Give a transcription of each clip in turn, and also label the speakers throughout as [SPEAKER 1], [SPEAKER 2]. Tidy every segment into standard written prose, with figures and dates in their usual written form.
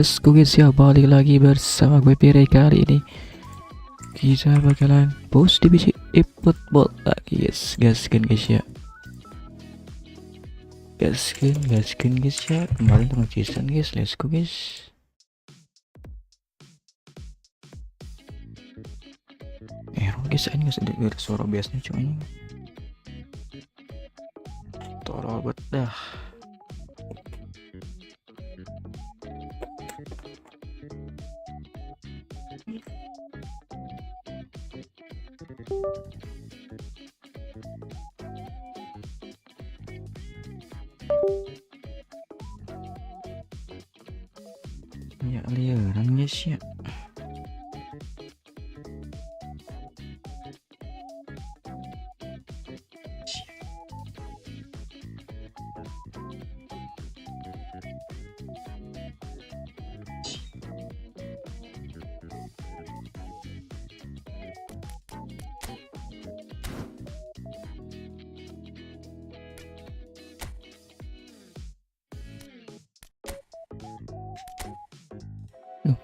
[SPEAKER 1] Let's go guys ya, balik lagi bersama gue Pire. Kali ini kita bakalan post divisi eFootball lagi guys. Gaskin guys ya. Gaskin guys ya. Kemarin tengah season guys. Let's go guys. Guys, ini gak ada suara biasanya cuman tolol banget dah. Ya liaran guys ya.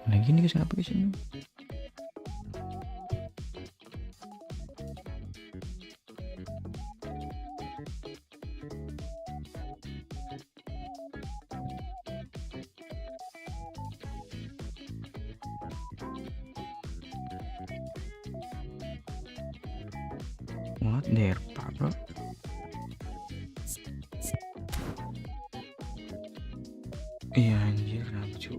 [SPEAKER 1] Lagi nih guys, kenapa guys ini? What the fuck, bro? Iya anjir, kenapa cuy?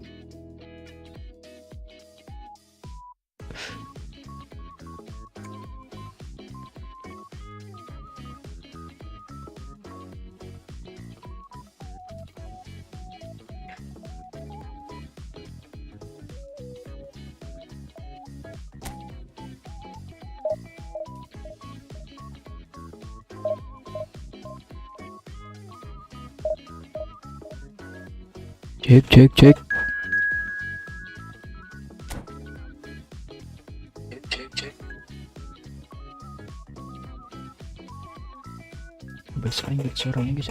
[SPEAKER 1] Cek. Besar ini suaranya guys.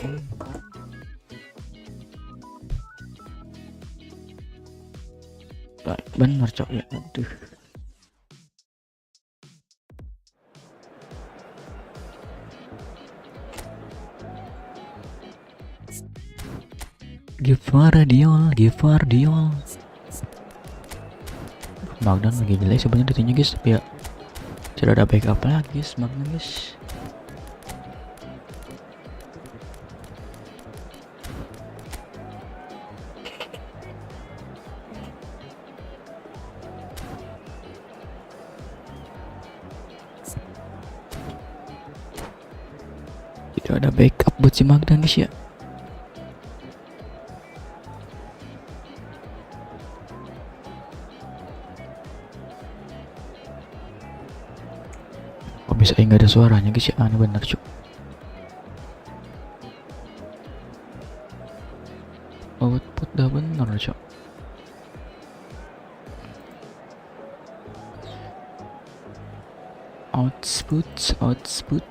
[SPEAKER 1] Bener cok ya, aduh. Givardiol. Magdan lagi jelek sebenarnya detiknya guys, tapi ya sudah ada backup lagi guys, Magdan guys. Tidak ada backup buat si Magdan guys ya. Bisa nggak ada suaranya guys ya, aneh bener cuk. Output dah bener cuk. Output.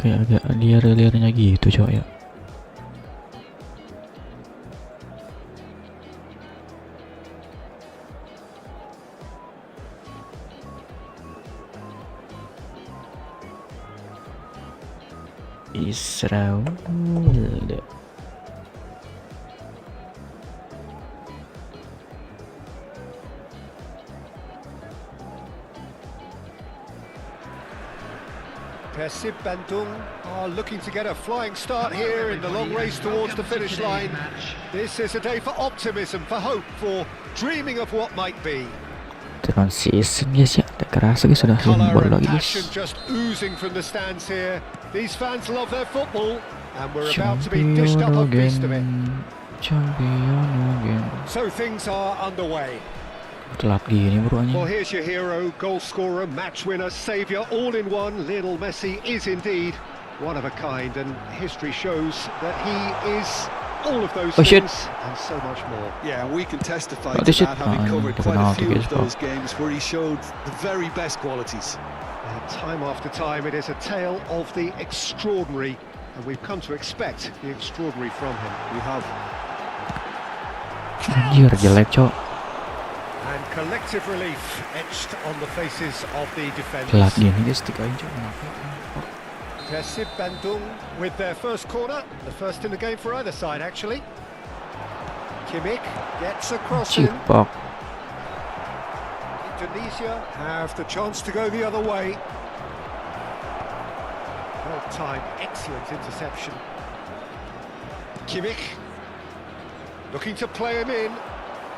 [SPEAKER 1] Kayak agak liar-liarnya gitu cowok ya. Seru.
[SPEAKER 2] Persib Bandung are looking to get a flying start here in the long race towards the finish line. This is a day for optimism, for hope, for dreaming of what might be.
[SPEAKER 1] Transition guys ya, tak kerasa guys sudah sembol lagi guys.
[SPEAKER 2] Just oozing from the stands here. These fans love their football, and we're about to be dished up a feast of it.
[SPEAKER 1] Champion again.
[SPEAKER 2] So things are underway.
[SPEAKER 1] Telat gini bro anjing.
[SPEAKER 2] Well, here's your hero, goal scorer, match winner, saviour, all in one. Lionel Messi is indeed one of a kind, and history shows that he is all of those
[SPEAKER 1] Oh, shit.
[SPEAKER 2] things and so much more.
[SPEAKER 3] Yeah, and we can testify
[SPEAKER 1] Oh,
[SPEAKER 3] to
[SPEAKER 1] this shit.
[SPEAKER 3] that, having
[SPEAKER 1] Ah,
[SPEAKER 3] covered
[SPEAKER 1] the
[SPEAKER 3] quite a
[SPEAKER 1] penalty
[SPEAKER 3] few
[SPEAKER 1] is
[SPEAKER 3] of those games where he showed the very best qualities.
[SPEAKER 2] And time after time, it is a tale of the extraordinary, and we've come to expect the extraordinary from him.
[SPEAKER 3] We have.
[SPEAKER 1] Anjir, jelek cok.
[SPEAKER 2] And collective relief etched on the faces of the
[SPEAKER 1] Telat
[SPEAKER 2] defenders.
[SPEAKER 1] gini guys, tikain cok.
[SPEAKER 2] Persib Bandung with their first corner, the first in the game for either side actually. Kimmich gets across in.
[SPEAKER 1] Cipak.
[SPEAKER 2] Indonesia have the chance to go the other way. Well timed, excellent interception. Kimmich looking to play him in.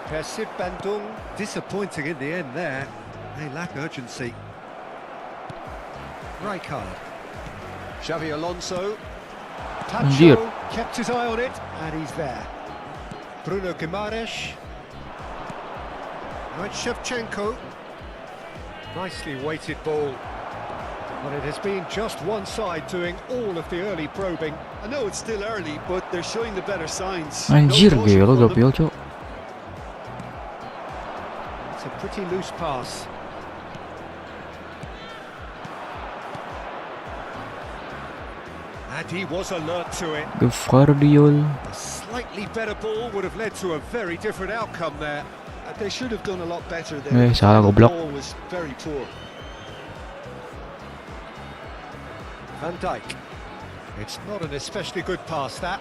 [SPEAKER 2] Persib Bandung disappointing in the end there. They lack urgency. Rijkaard. Xavi Alonso.
[SPEAKER 1] Anjir.
[SPEAKER 2] Tacho kept his eye on it, and he's there. Bruno Guimaraes. Now it's Shevchenko. Nicely weighted ball. But it has been just one side doing all of the early probing.
[SPEAKER 3] I know it's still early, but they're showing the better signs.
[SPEAKER 1] Anjir,
[SPEAKER 3] No caution
[SPEAKER 1] gila
[SPEAKER 3] from them.
[SPEAKER 1] gapil cok.
[SPEAKER 2] It's a pretty loose pass. And he was alert to it.
[SPEAKER 1] Gevardiol.
[SPEAKER 2] A slightly better ball would have led to a very different outcome there.
[SPEAKER 3] They should have done a lot better there.
[SPEAKER 1] Salah
[SPEAKER 3] The
[SPEAKER 1] goblok.
[SPEAKER 3] ball was very poor.
[SPEAKER 2] Van Dijk. It's not an especially good pass, that.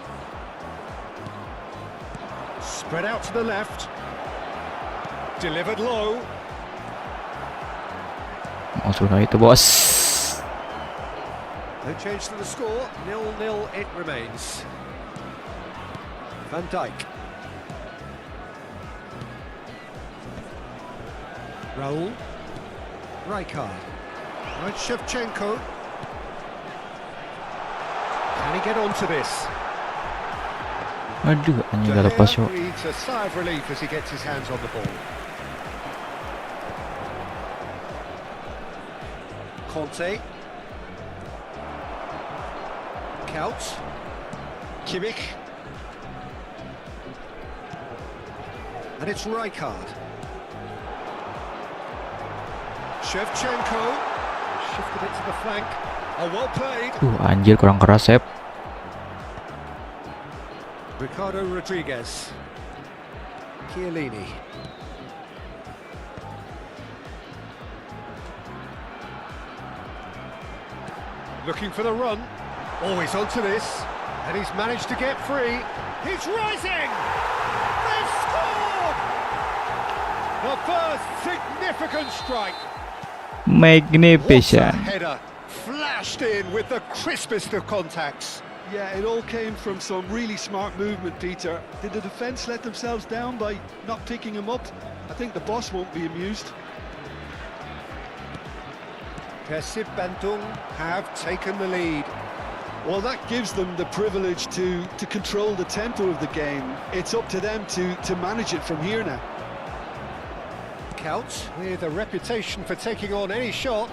[SPEAKER 2] Spread out to the left. Delivered low.
[SPEAKER 1] Langsung na itu bos.
[SPEAKER 2] No change to the score. 0-0 it remains. Van Dijk. Raul. Rijkaard. Right, Shevchenko. Can he get onto this?
[SPEAKER 1] Aduh, anjir gak
[SPEAKER 2] De
[SPEAKER 1] lepas
[SPEAKER 2] Gea
[SPEAKER 1] cok.
[SPEAKER 2] breathes a sigh of relief as he gets his hands on the ball. Conte. Kaos. Kimmich. And it's Rijkaard. Shevchenko. Shifted it to the flank. Oh, well played.
[SPEAKER 1] Anjir kurang keras Sep.
[SPEAKER 2] Ricardo Rodriguez. Chiellini. Looking for the run. Oh, he's onto this. And he's managed to get free. He's rising! They've scored! The first significant strike. What a
[SPEAKER 1] Magnificent.
[SPEAKER 2] header. Flashed in with the crispest of contacts.
[SPEAKER 3] Yeah, it all came from some really smart movement, Peter. Did the defence let themselves down by not picking him up? I think the boss won't be amused.
[SPEAKER 2] Persib Bandung have taken the lead.
[SPEAKER 3] Well, that gives them the privilege to control the tempo of the game. It's up to them to manage it from here now.
[SPEAKER 2] Kaos with a reputation for taking on any shot.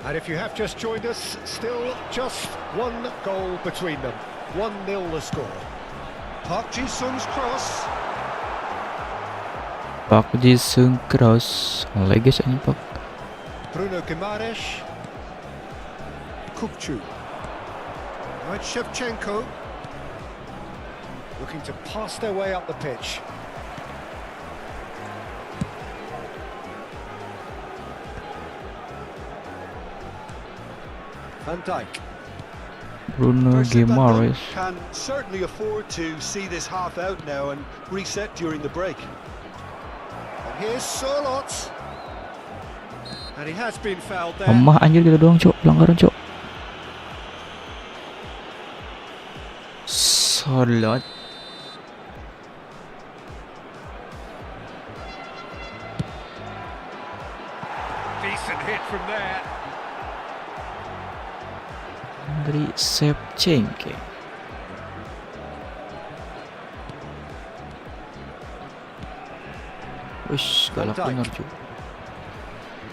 [SPEAKER 2] And if you have just joined us, still just one goal between them. 1-0 the score. Park Ji-sung's cross.
[SPEAKER 1] Pak Jisung cross. Leges anjing Pak.
[SPEAKER 2] Bruno Guimaraes. Kukcu. Right, Shevchenko. Looking to pass their way up the pitch. Van Dijk.
[SPEAKER 1] Bruno
[SPEAKER 3] Persib Bandung
[SPEAKER 1] Guimaraes.
[SPEAKER 3] can certainly afford to see this half out now and reset during the break.
[SPEAKER 2] And here's Solot. And he has been fouled there.
[SPEAKER 1] Lemah anjir gitu doang cok. Pelanggaran cok. Solot.
[SPEAKER 2] Decent hit from there.
[SPEAKER 1] Dari Shevchenko. Wish, galak
[SPEAKER 2] Van Dijk.
[SPEAKER 1] bener cuy.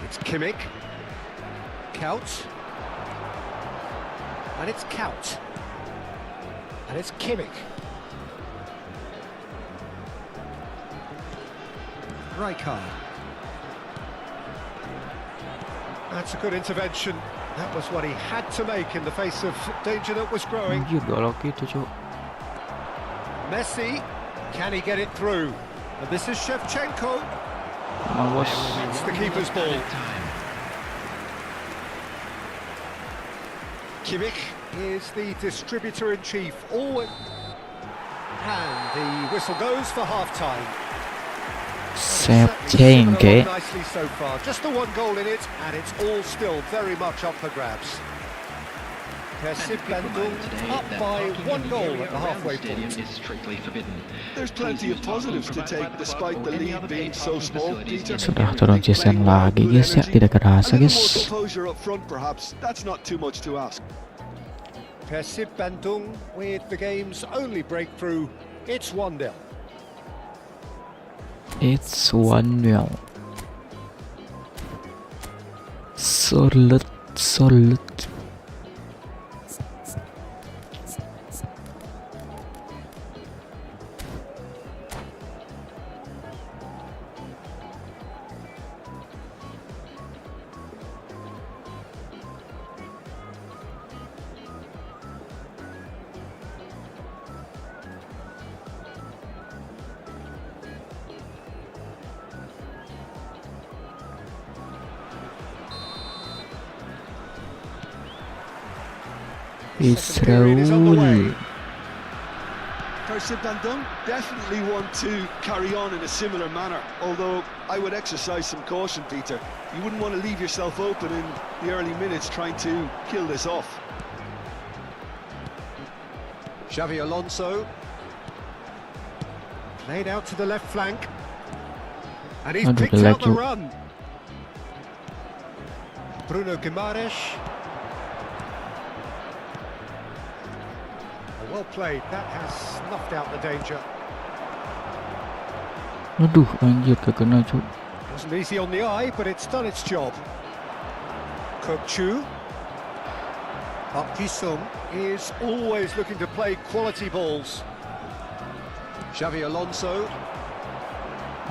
[SPEAKER 2] It's Kimmich. Kaos. And it's Kaut. And it's Kimmich. Rijkaard. That's a good intervention. That was what he had to make in the face of danger that was growing.
[SPEAKER 1] Anjir galak gitu cok.
[SPEAKER 2] Messi, can he get it through? And this is Shevchenko.
[SPEAKER 1] Awas.
[SPEAKER 2] It's the keeper's ball. Kimmich is the distributor-in-chief. Always. And the whistle goes for half-time.
[SPEAKER 1] Shevchenko.
[SPEAKER 2] Nicely so far. Just the one goal in it, and it's all still very much up for grabs. Bandung up by one goal at the halfway point.
[SPEAKER 3] There's plenty of positives to take despite the lead being so small, Peter.
[SPEAKER 1] Sudah turun season lagi guys ya, tidak kerasa
[SPEAKER 3] A little more
[SPEAKER 1] guys.
[SPEAKER 3] composure up front perhaps. That's not too much to ask.
[SPEAKER 2] Bandung with the game's only breakthrough. It's 1-0.
[SPEAKER 1] It's 1-0. Solid. Seru.
[SPEAKER 3] Bandung definitely want to carry on in a similar manner, although I would exercise some caution, Peter. You wouldn't want to leave yourself open in the early minutes trying to kill this off.
[SPEAKER 2] Xavi Alonso. Played out to the left flank. And he's picked out the run. Bruno Guimaraes. Well played, that has snuffed out the danger.
[SPEAKER 1] Aduh, anjir kena cuk.
[SPEAKER 2] Wasn't easy on the eye, but it's done its job. Kokchu. Park Ji-sung is always looking to play quality balls. Xavi Alonso.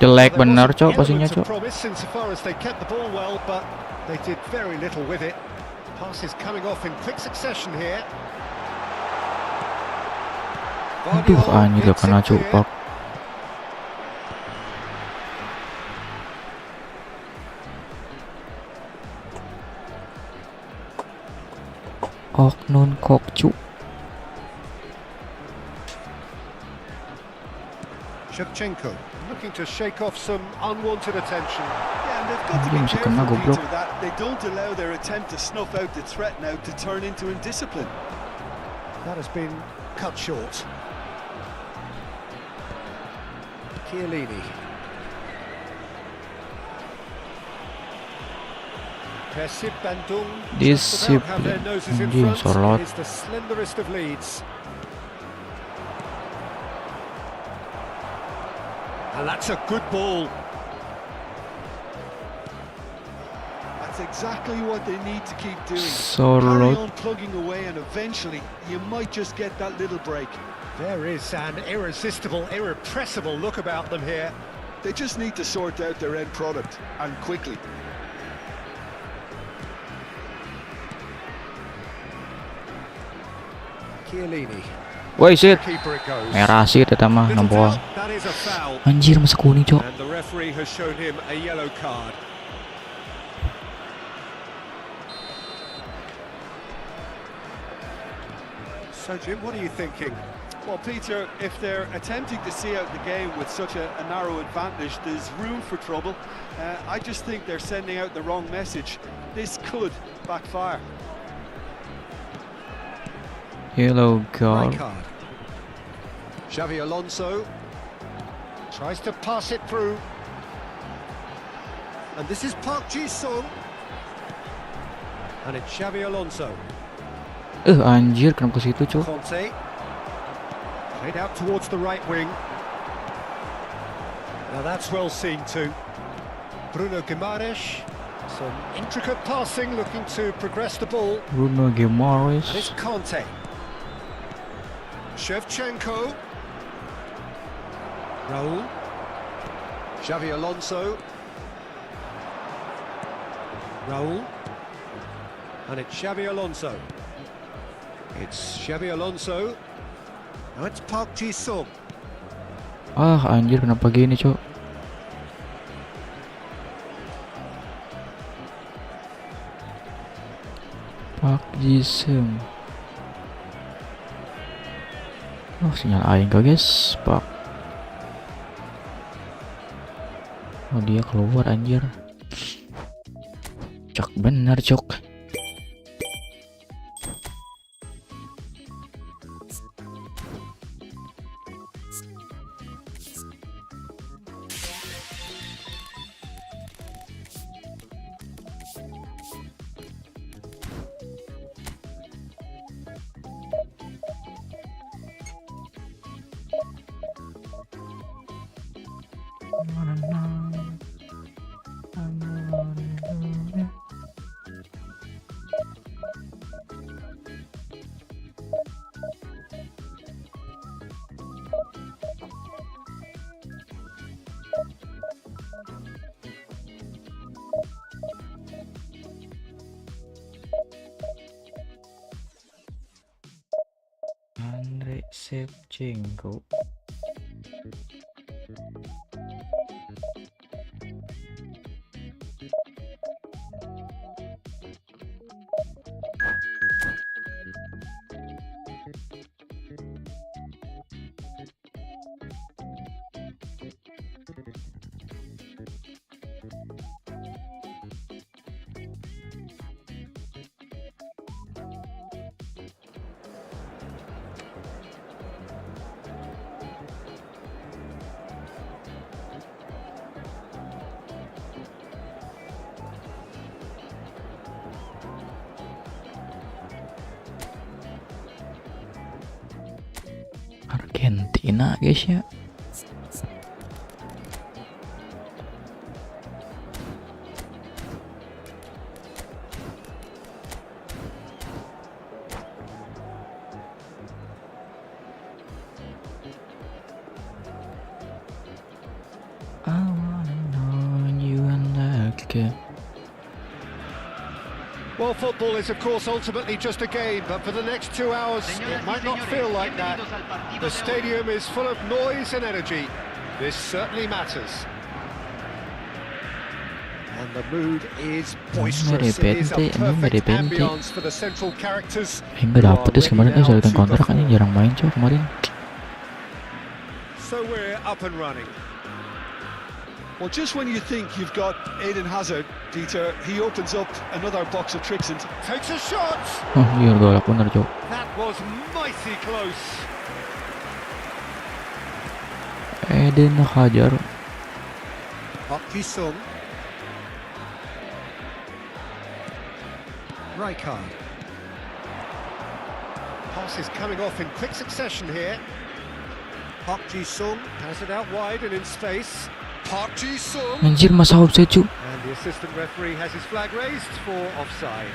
[SPEAKER 1] Jelek benar cok passingnya cok.
[SPEAKER 2] Promise insofar as they kept the ball well, but they did very little with it. Passes coming off in quick succession here.
[SPEAKER 1] Aduh, anjir gak kena cupak. Oknun kokcu.
[SPEAKER 2] Shevchenko looking to shake off some unwanted attention.
[SPEAKER 3] Yeah, and they've got to be careful, Peter, that they don't allow their attempt to snuff out the threat now to turn into indiscipline.
[SPEAKER 2] That has been cut short. Chiellini. Bandung just about have their noses in front. Is the slenderest of leads. And that's a good ball.
[SPEAKER 3] That's exactly what they need to keep doing.
[SPEAKER 1] Carry
[SPEAKER 3] on plugging away, and eventually you might just get that little break.
[SPEAKER 2] There is an irresistible, irrepressible look about them here.
[SPEAKER 3] They just need to sort out their end product, and quickly.
[SPEAKER 2] Chiellini.
[SPEAKER 1] Woi shit. Merah sih eta mah nampoal. Anjir masa kuning cok.
[SPEAKER 2] And the referee has shown him a yellow card. So Jim, what are you thinking?
[SPEAKER 3] Well, Peter, if they're attempting to see out the game with such a narrow advantage, there's room for trouble. I just think they're sending out the wrong message. This could backfire.
[SPEAKER 1] Yellow card.
[SPEAKER 2] Xavi Alonso tries to pass it through. And this is Park Ji-sung. And it's Xavi Alonso.
[SPEAKER 1] Anjir kenapa ke situ cok?
[SPEAKER 2] Conte. Played out towards the right wing. Now that's well seen too. Bruno Guimaraes. Some intricate passing, looking to progress the ball.
[SPEAKER 1] Bruno
[SPEAKER 2] And
[SPEAKER 1] Guimaraes.
[SPEAKER 2] it's Conte. Shevchenko. Raul. Xavi Alonso. Raul. And it's Xavi Alonso. It's Xavi Alonso. Now it's Park Ji-sung.
[SPEAKER 1] Ah, anjir kenapa gini, Cok? Pak Jisung. Oh, sinyal aing kah, guys? Pak. Oh, dia keluar anjir. Cok bener, Cok. Andre Shevchenko. Argentina, guys ya. I wanna know you and like it.
[SPEAKER 2] Well, football is of course ultimately just a game, but for the next 2 hours it might not feel like that. The stadium is full of noise and energy. This certainly matters. And the mood is boisterous. It is a perfect ambience for the central characters.
[SPEAKER 1] Enggak dapet guys kemarin soalnya kontrak kan jarang main, Cok, kemarin.
[SPEAKER 2] So we're up and running.
[SPEAKER 3] Well, just when you think you've got Eden Hazard, Dieter, he opens up another box of tricks and
[SPEAKER 2] Takes a shot.
[SPEAKER 1] Oh iya, galak bener, Cok.
[SPEAKER 2] That was mighty close.
[SPEAKER 1] Eden Hazard.
[SPEAKER 2] Park Ji-sung. Rijkaard. Pass is coming off in quick succession here. Park Ji-sung has it out wide and in space. Park Ji-sung.
[SPEAKER 1] Anjir, masa offside, Cuk.
[SPEAKER 2] And the assistant referee has his flag raised for offside.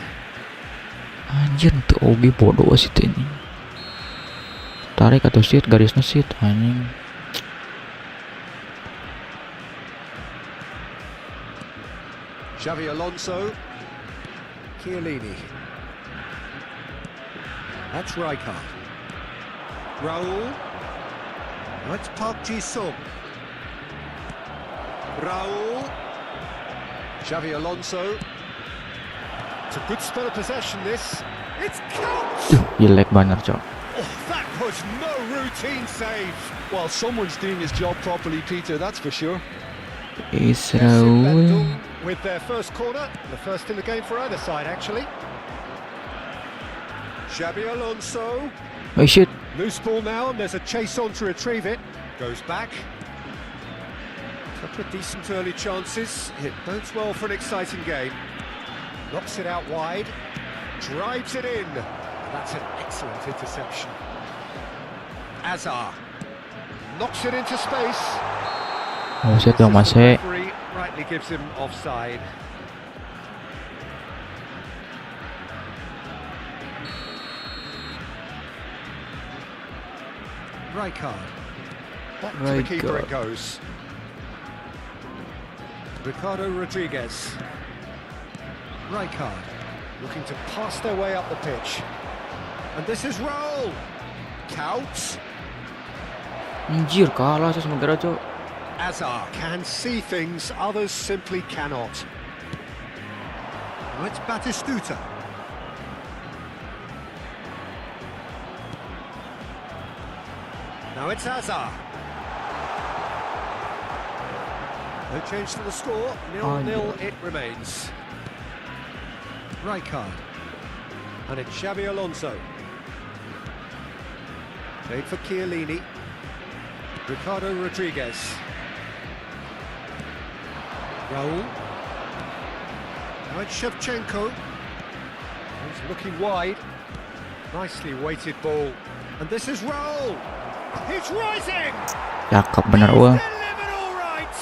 [SPEAKER 1] Anjir, tuh oge bodoh sih ini. Tarik atau sit, garisnya sit, anjing.
[SPEAKER 2] Xavi Alonso. Chiellini. That's Rijkaard. Raul. That's Park Ji-sung. Raul. Xavi Alonso. It's a good spell of possession, this. It's Kaos!
[SPEAKER 1] Jelek banget, Cok.
[SPEAKER 2] Oh, that was no routine save.
[SPEAKER 3] well, someone's doing his job properly, Peter, that's for sure.
[SPEAKER 1] Selalu.
[SPEAKER 2] With their first corner, the first in the game for either side, actually. Xabi Alonso.
[SPEAKER 1] Oh shit.
[SPEAKER 2] Loose ball now, and there's a chase on to retrieve it. Goes back. Couple of decent early chances. It bodes well for an exciting game. Knocks it out wide. Drives it in. And that's an excellent interception. Azar. Knocks it into space.
[SPEAKER 1] Oh shit dong, Mas.
[SPEAKER 2] Referee rightly gives him offside. Rijkaard. Back to the keeper it goes. Ricardo Rodriguez. Rijkaard looking to pass their way up the pitch. And this is Raul. Kaos.
[SPEAKER 1] Anjir, kalah saya sama Gara, Cok.
[SPEAKER 2] Azar can see things others simply cannot. Now it's Batistuta. Now it's Azar. No change to the score. 0-0 it remains. Rijkaard. And it's Xabi Alonso. Played for Chiellini. Ricardo Rodriguez. Raul. Now it's Shevchenko. He's looking wide. Nicely weighted ball. And this is Raul. He's rising!
[SPEAKER 1] Cakep bener, wah.
[SPEAKER 2] Delivered all right!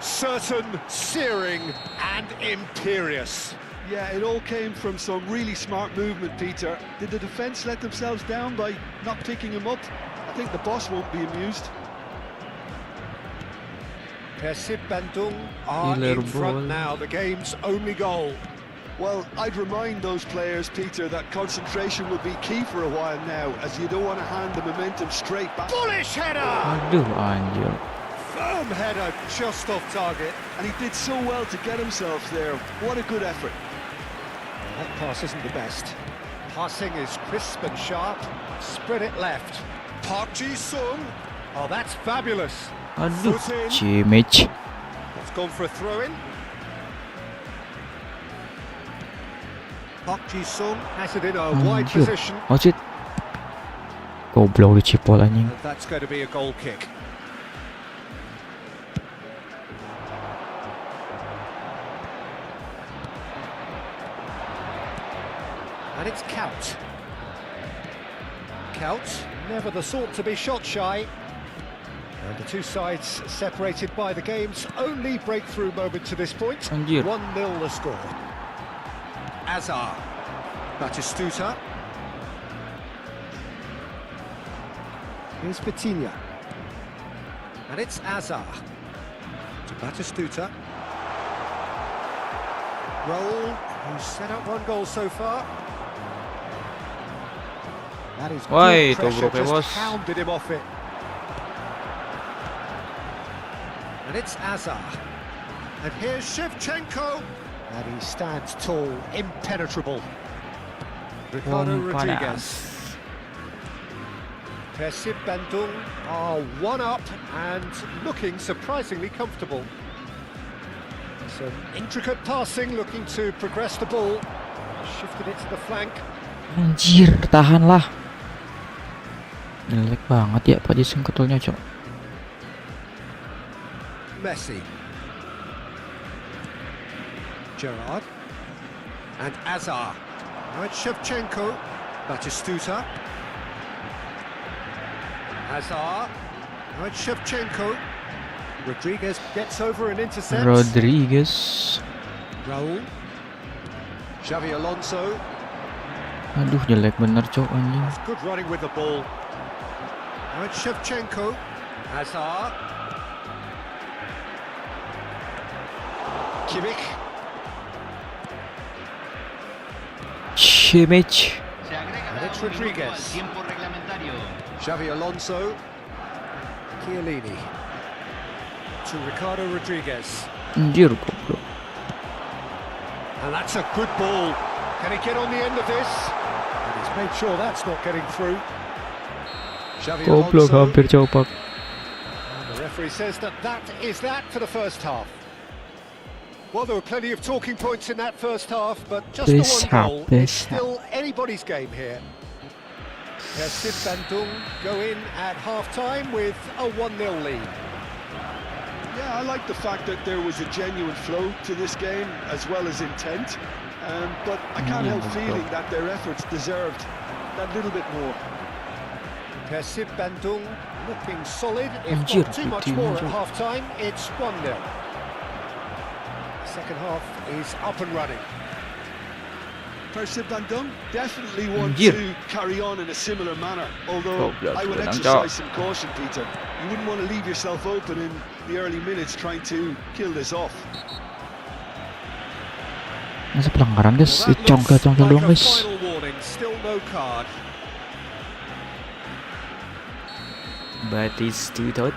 [SPEAKER 2] Certain, searing and imperious.
[SPEAKER 3] Yeah, it all came from some really smart movement, Peter. Did the defence let themselves down by not picking him up? I think the boss won't be amused.
[SPEAKER 2] Persib Bandung are in front now, the game's only goal.
[SPEAKER 3] Well, I'd remind those players, Peter, that concentration will be key for a while now, as you don't want to hand the momentum straight back.
[SPEAKER 2] Bullish header!
[SPEAKER 1] Aduh, anjir.
[SPEAKER 2] Firm header, just off target.
[SPEAKER 3] And he did so well to get himself there. What a good effort.
[SPEAKER 2] That pass isn't the best. Passing is crisp and sharp. Spread it left. Park Ji-sung. Oh, that's fabulous.
[SPEAKER 1] Aduh,
[SPEAKER 2] Foot in.
[SPEAKER 1] Cimich.
[SPEAKER 2] It's gone for a throw-in. Park Ji-sung has it in a wide
[SPEAKER 1] Anjir,
[SPEAKER 2] position.
[SPEAKER 1] wasit. Goblok dicipol anjing.
[SPEAKER 2] And that's going to be a goal kick. And it's Kaos. Kaos, never the sort to be shot shy. And the two sides separated by the game's only breakthrough moment to this point.
[SPEAKER 1] Anjir.
[SPEAKER 2] 1-0 the score. Azar. Batistuta. Here's Vitinha. And it's Azar. To Batistuta. Raul, who's set up one goal so far. That is
[SPEAKER 1] Why,
[SPEAKER 2] good pressure,
[SPEAKER 1] Tobruk,
[SPEAKER 2] just hounded him off it. And it's Azar. And here's Shevchenko. And he stands tall, impenetrable. Ricardo Rodriguez. Persib Bandung are one up and looking surprisingly comfortable. Some intricate passing, looking to progress the ball. Shifted it to the flank.
[SPEAKER 1] Anjir, tahanlah. Jelek banget ya Pak Jason ketulnya, Cok.
[SPEAKER 2] Messi. Gerrard. And Azar. Now it's Shevchenko. Batistuta. Azar. Now it's Shevchenko. Rodriguez gets over and intercepts.
[SPEAKER 1] Rodriguez.
[SPEAKER 2] Raul. Xavi Alonso.
[SPEAKER 1] Aduh, jelek bener, Cok, anjing.
[SPEAKER 2] That's good running with the ball. Now it's Shevchenko. Azar. Kimmich.
[SPEAKER 1] Cimich.
[SPEAKER 2] And it's Rodriguez. Xavi Alonso. Chiellini. To Ricardo Rodriguez.
[SPEAKER 1] Anjir, goblok.
[SPEAKER 2] And that's a good ball. Can he get on the end of this? And he's made sure that's not getting through. Xavi
[SPEAKER 1] Goblok,
[SPEAKER 2] Alonso.
[SPEAKER 1] hampir copak.
[SPEAKER 2] And the referee says that is that for the first half. Well, there were plenty of talking points in that first half, but just the one goal. It's still anybody's game here. Persib Bandung go in at half-time with a 1-0 lead.
[SPEAKER 3] Yeah, I like the fact that there was a genuine flow to this game, as well as intent. But I can't help feeling that their efforts deserved that little bit more.
[SPEAKER 2] Persib Bandung looking solid, if
[SPEAKER 1] Anjir,
[SPEAKER 2] not too much
[SPEAKER 1] Vitinha,
[SPEAKER 2] more at
[SPEAKER 1] Cok.
[SPEAKER 2] half-time. It's 1-0. Second half is up and running.
[SPEAKER 3] Persib Bandung definitely want
[SPEAKER 1] Yeah.
[SPEAKER 3] to carry on in a similar manner, although
[SPEAKER 1] Oh,
[SPEAKER 3] I would
[SPEAKER 1] that's
[SPEAKER 3] exercise some caution, Peter. You wouldn't want to leave yourself open in the early minutes trying to kill this off.
[SPEAKER 1] Masa pelanggaran guys,
[SPEAKER 2] Well, that
[SPEAKER 1] congkel
[SPEAKER 2] looks like
[SPEAKER 1] doang
[SPEAKER 2] a
[SPEAKER 1] guys.
[SPEAKER 2] final warning, still no card.
[SPEAKER 1] Batistuta.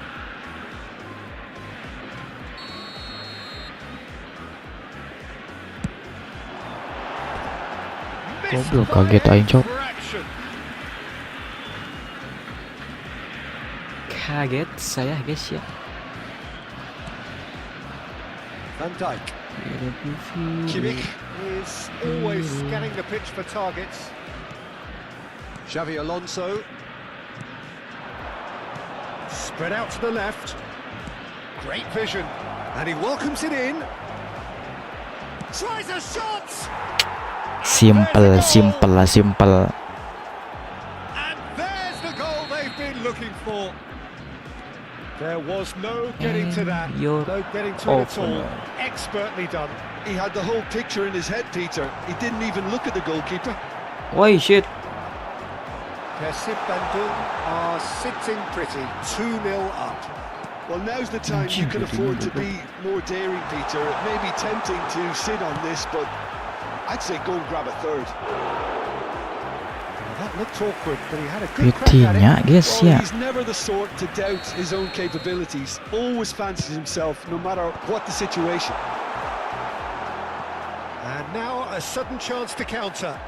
[SPEAKER 1] Goblok, kaget aing, Cok.
[SPEAKER 2] Infraction.
[SPEAKER 1] Kaget saya guys ya.
[SPEAKER 2] Van Dijk. Kimmich is always scanning the pitch for targets. Xavi Alonso. Spread out to the left. Great vision. And he welcomes it in. Tries a shot!
[SPEAKER 1] Simple.
[SPEAKER 2] And there's the goal they've been looking for. There was no getting to that.
[SPEAKER 1] You're
[SPEAKER 2] No getting to it at all.
[SPEAKER 1] awful.
[SPEAKER 2] Expertly done.
[SPEAKER 3] He had the whole picture in his head, Peter. He didn't even look at the goalkeeper.
[SPEAKER 1] Why shit.
[SPEAKER 2] Persib Bandung are sitting pretty, 2-0 up.
[SPEAKER 3] Well, now's the time you can afford to be more daring, Peter. It may be tempting to sit on this, but I'd say go and grab a third.
[SPEAKER 2] Well, that looked awkward, but he had a good crack at
[SPEAKER 1] Betinya
[SPEAKER 2] it.
[SPEAKER 1] guys
[SPEAKER 3] Well,
[SPEAKER 1] ya.
[SPEAKER 3] he's never the sort to doubt his own capabilities. Always fancies himself, no matter what the situation.
[SPEAKER 2] And now a sudden chance to counter.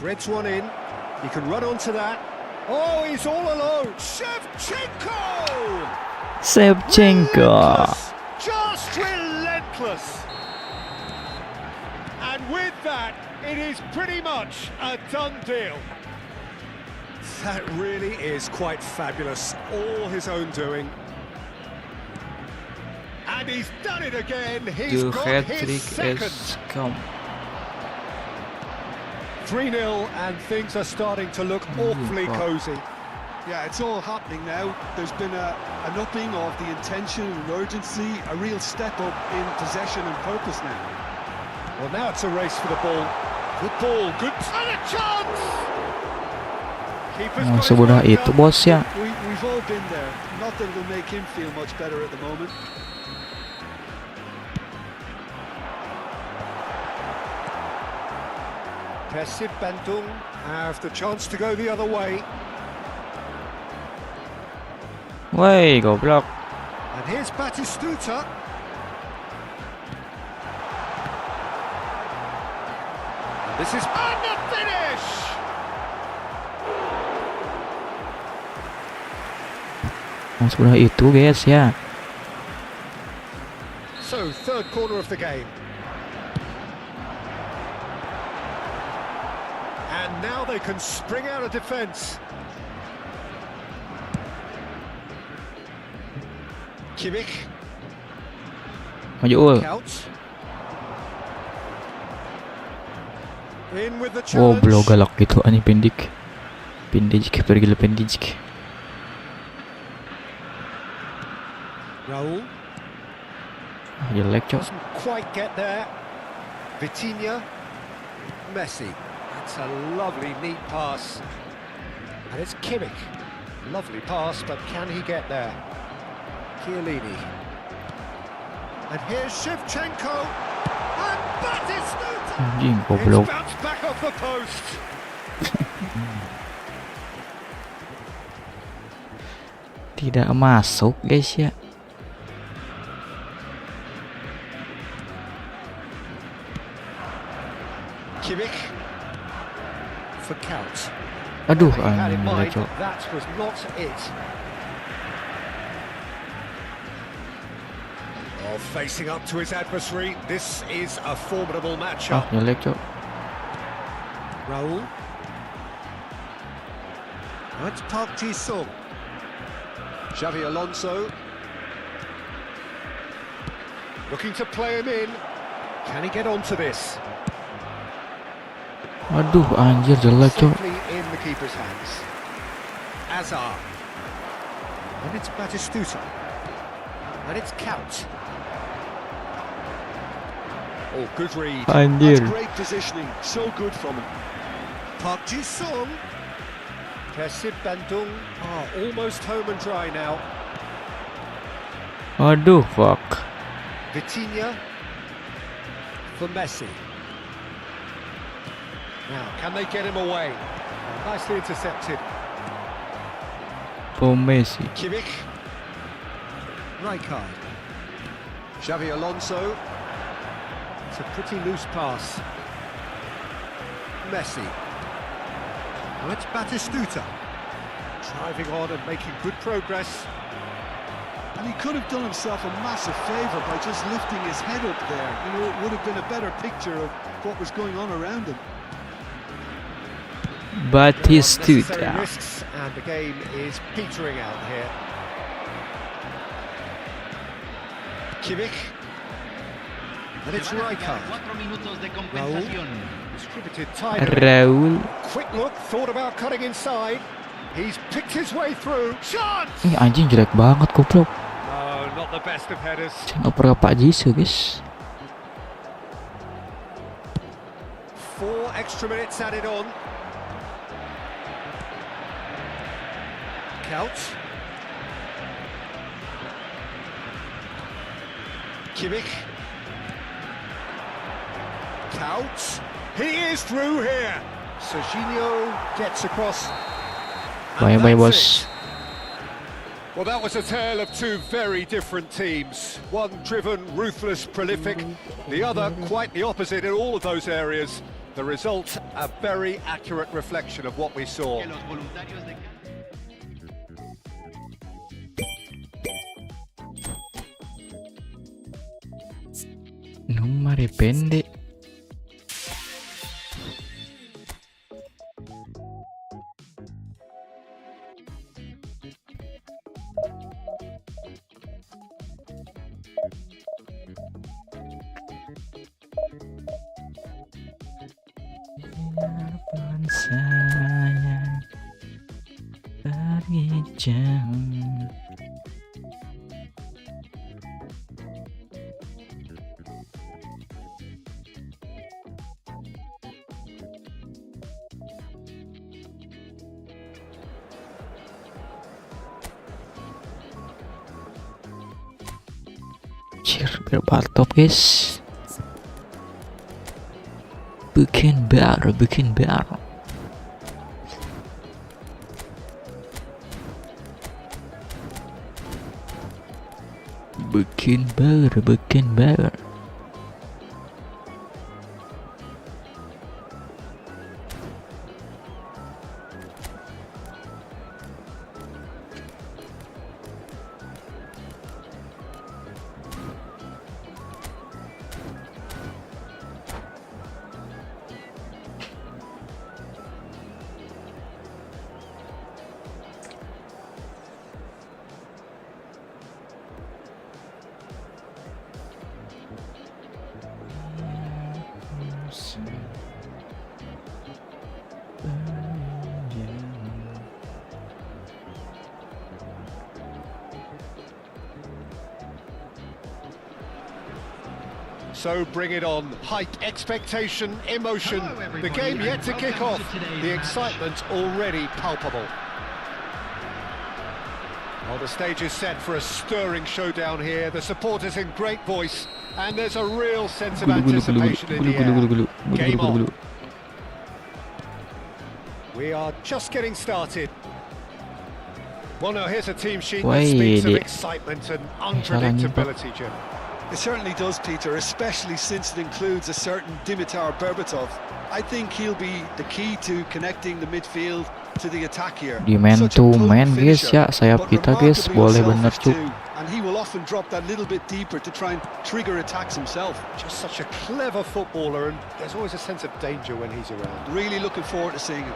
[SPEAKER 2] Threads one in. He can run onto that. Oh, he's all alone. Shevchenko!
[SPEAKER 1] Shevchenko.
[SPEAKER 2] Relentless. Just relentless. And with that, it is pretty much a done deal. That really is quite fabulous. All his own doing. And he's done it again. He's
[SPEAKER 1] The
[SPEAKER 2] got
[SPEAKER 1] hat-trick
[SPEAKER 2] his second.
[SPEAKER 1] has come.
[SPEAKER 2] 3-0, and things are starting to look awfully
[SPEAKER 1] God.
[SPEAKER 2] cosy.
[SPEAKER 3] Yeah, it's all happening now. There's been an upping of the intention and urgency, a real step up in possession and purpose now.
[SPEAKER 2] Well, now it's a race for the ball. Good ball, good and a chance! Keeper's got his
[SPEAKER 1] Semudah
[SPEAKER 2] work
[SPEAKER 1] itu
[SPEAKER 2] done.
[SPEAKER 1] bos ya.
[SPEAKER 3] We've all been there. Nothing will make him feel much better at the moment.
[SPEAKER 2] Persib Bandung have the chance to go the other way.
[SPEAKER 1] Woi, goblok.
[SPEAKER 2] And here's Batistuta. And this is and the finish!
[SPEAKER 1] Semudah itu guys ya.
[SPEAKER 2] So, third corner of the game. And now they can spring out of defence. Kimmich,
[SPEAKER 1] Maju ul.
[SPEAKER 2] Kaos. In with the challenge.
[SPEAKER 1] Goblok galak gitu ani pendik. Pendik pergi le pendik.
[SPEAKER 2] Raul
[SPEAKER 1] Jelek cok.
[SPEAKER 2] doesn't quite get there. Vitinha, Messi. That's a lovely, neat pass. And it's Kimmich. Lovely pass, but can he get there? Chiellini. And here's Shevchenko. And Batistuta.
[SPEAKER 1] Anjing
[SPEAKER 2] It's
[SPEAKER 1] goblok.
[SPEAKER 2] bounced back off the post.
[SPEAKER 1] Tidak masuk guys ya.
[SPEAKER 2] Kimmich. For Kaos.
[SPEAKER 1] Aduh,
[SPEAKER 2] He had in
[SPEAKER 1] anjing
[SPEAKER 2] mind
[SPEAKER 1] cok.
[SPEAKER 2] that was not it. Oh, facing up to his adversary, this is a formidable
[SPEAKER 1] Ah,
[SPEAKER 2] matchup.
[SPEAKER 1] jelek cok.
[SPEAKER 2] Raul. That's Park Ji-sung.
[SPEAKER 3] Xavi Alonso.
[SPEAKER 2] Looking to play him in. Can he get onto this?
[SPEAKER 1] Aduh, anjir jelek cok.
[SPEAKER 2] Safely in the keeper's hands. Azar. And it's Batistuta. And it's Kaos. Oh, good read.
[SPEAKER 3] That's
[SPEAKER 1] Anjir.
[SPEAKER 3] great positioning, so good from him.
[SPEAKER 2] Park Ji-sung. Persib Bandung are almost home and dry now.
[SPEAKER 1] Aduh, fuck.
[SPEAKER 2] Vitinha for Messi. Now, can they get him away? Nicely intercepted.
[SPEAKER 1] Oh, Messi.
[SPEAKER 2] Kimmich. Rijkaard. Xavi Alonso. It's a pretty loose pass. Messi. Now it's Batistuta. Driving on and making good progress.
[SPEAKER 3] And he could have done himself a massive favour by just lifting his head up there. You know, it would have been a better picture of what was going on around him.
[SPEAKER 2] Unnecessary
[SPEAKER 1] Batistuta.
[SPEAKER 2] risks, and the game is petering out here. Kimmich. And it's Rijkaard. Raúl. Distributed tight.
[SPEAKER 1] Raul.
[SPEAKER 2] Quick look, thought about cutting inside. He's picked his way through. Chance!
[SPEAKER 1] Ini anjing jelek banget goblok.
[SPEAKER 2] No, not the best of headers.
[SPEAKER 1] Saya ngoper ke Pak Jisoo, guys.
[SPEAKER 2] 4 extra minutes added on. Kaos. Kimmich. Kaos. He is through here. Serginho gets across. And
[SPEAKER 1] Bye-bye,
[SPEAKER 2] that's
[SPEAKER 1] boss.
[SPEAKER 2] it. Well, that was a tale of two very different teams. One driven, ruthless, prolific. The other quite the opposite in all of those areas. The result, a very accurate reflection of what we saw.
[SPEAKER 1] Numare pendek. Biarpun saya pergi jauh. Cir, biar top guys. Bikin baru. Bikin baru.
[SPEAKER 2] So bring it on. Hype, expectation, emotion. The game yet to kick off. The excitement already palpable. Well, the stage is set for a stirring showdown here. The supporters in great voice, and there's a real sense of anticipation in the air. Game on. We are just getting started. Well, now here's a team sheet that speaks of excitement and unpredictability, Jim.
[SPEAKER 3] It certainly does, Peter, especially since it includes a certain Dimitar Berbatov. I think he'll be the key to connecting the midfield to the attack here.
[SPEAKER 1] Di man to man guys ya, sayap kita guys boleh bener cuk.
[SPEAKER 3] And he will often drop that little bit deeper to try and trigger attacks himself.
[SPEAKER 2] Just such a clever footballer, and there's always a sense of danger when he's around.
[SPEAKER 3] Really looking forward to seeing him.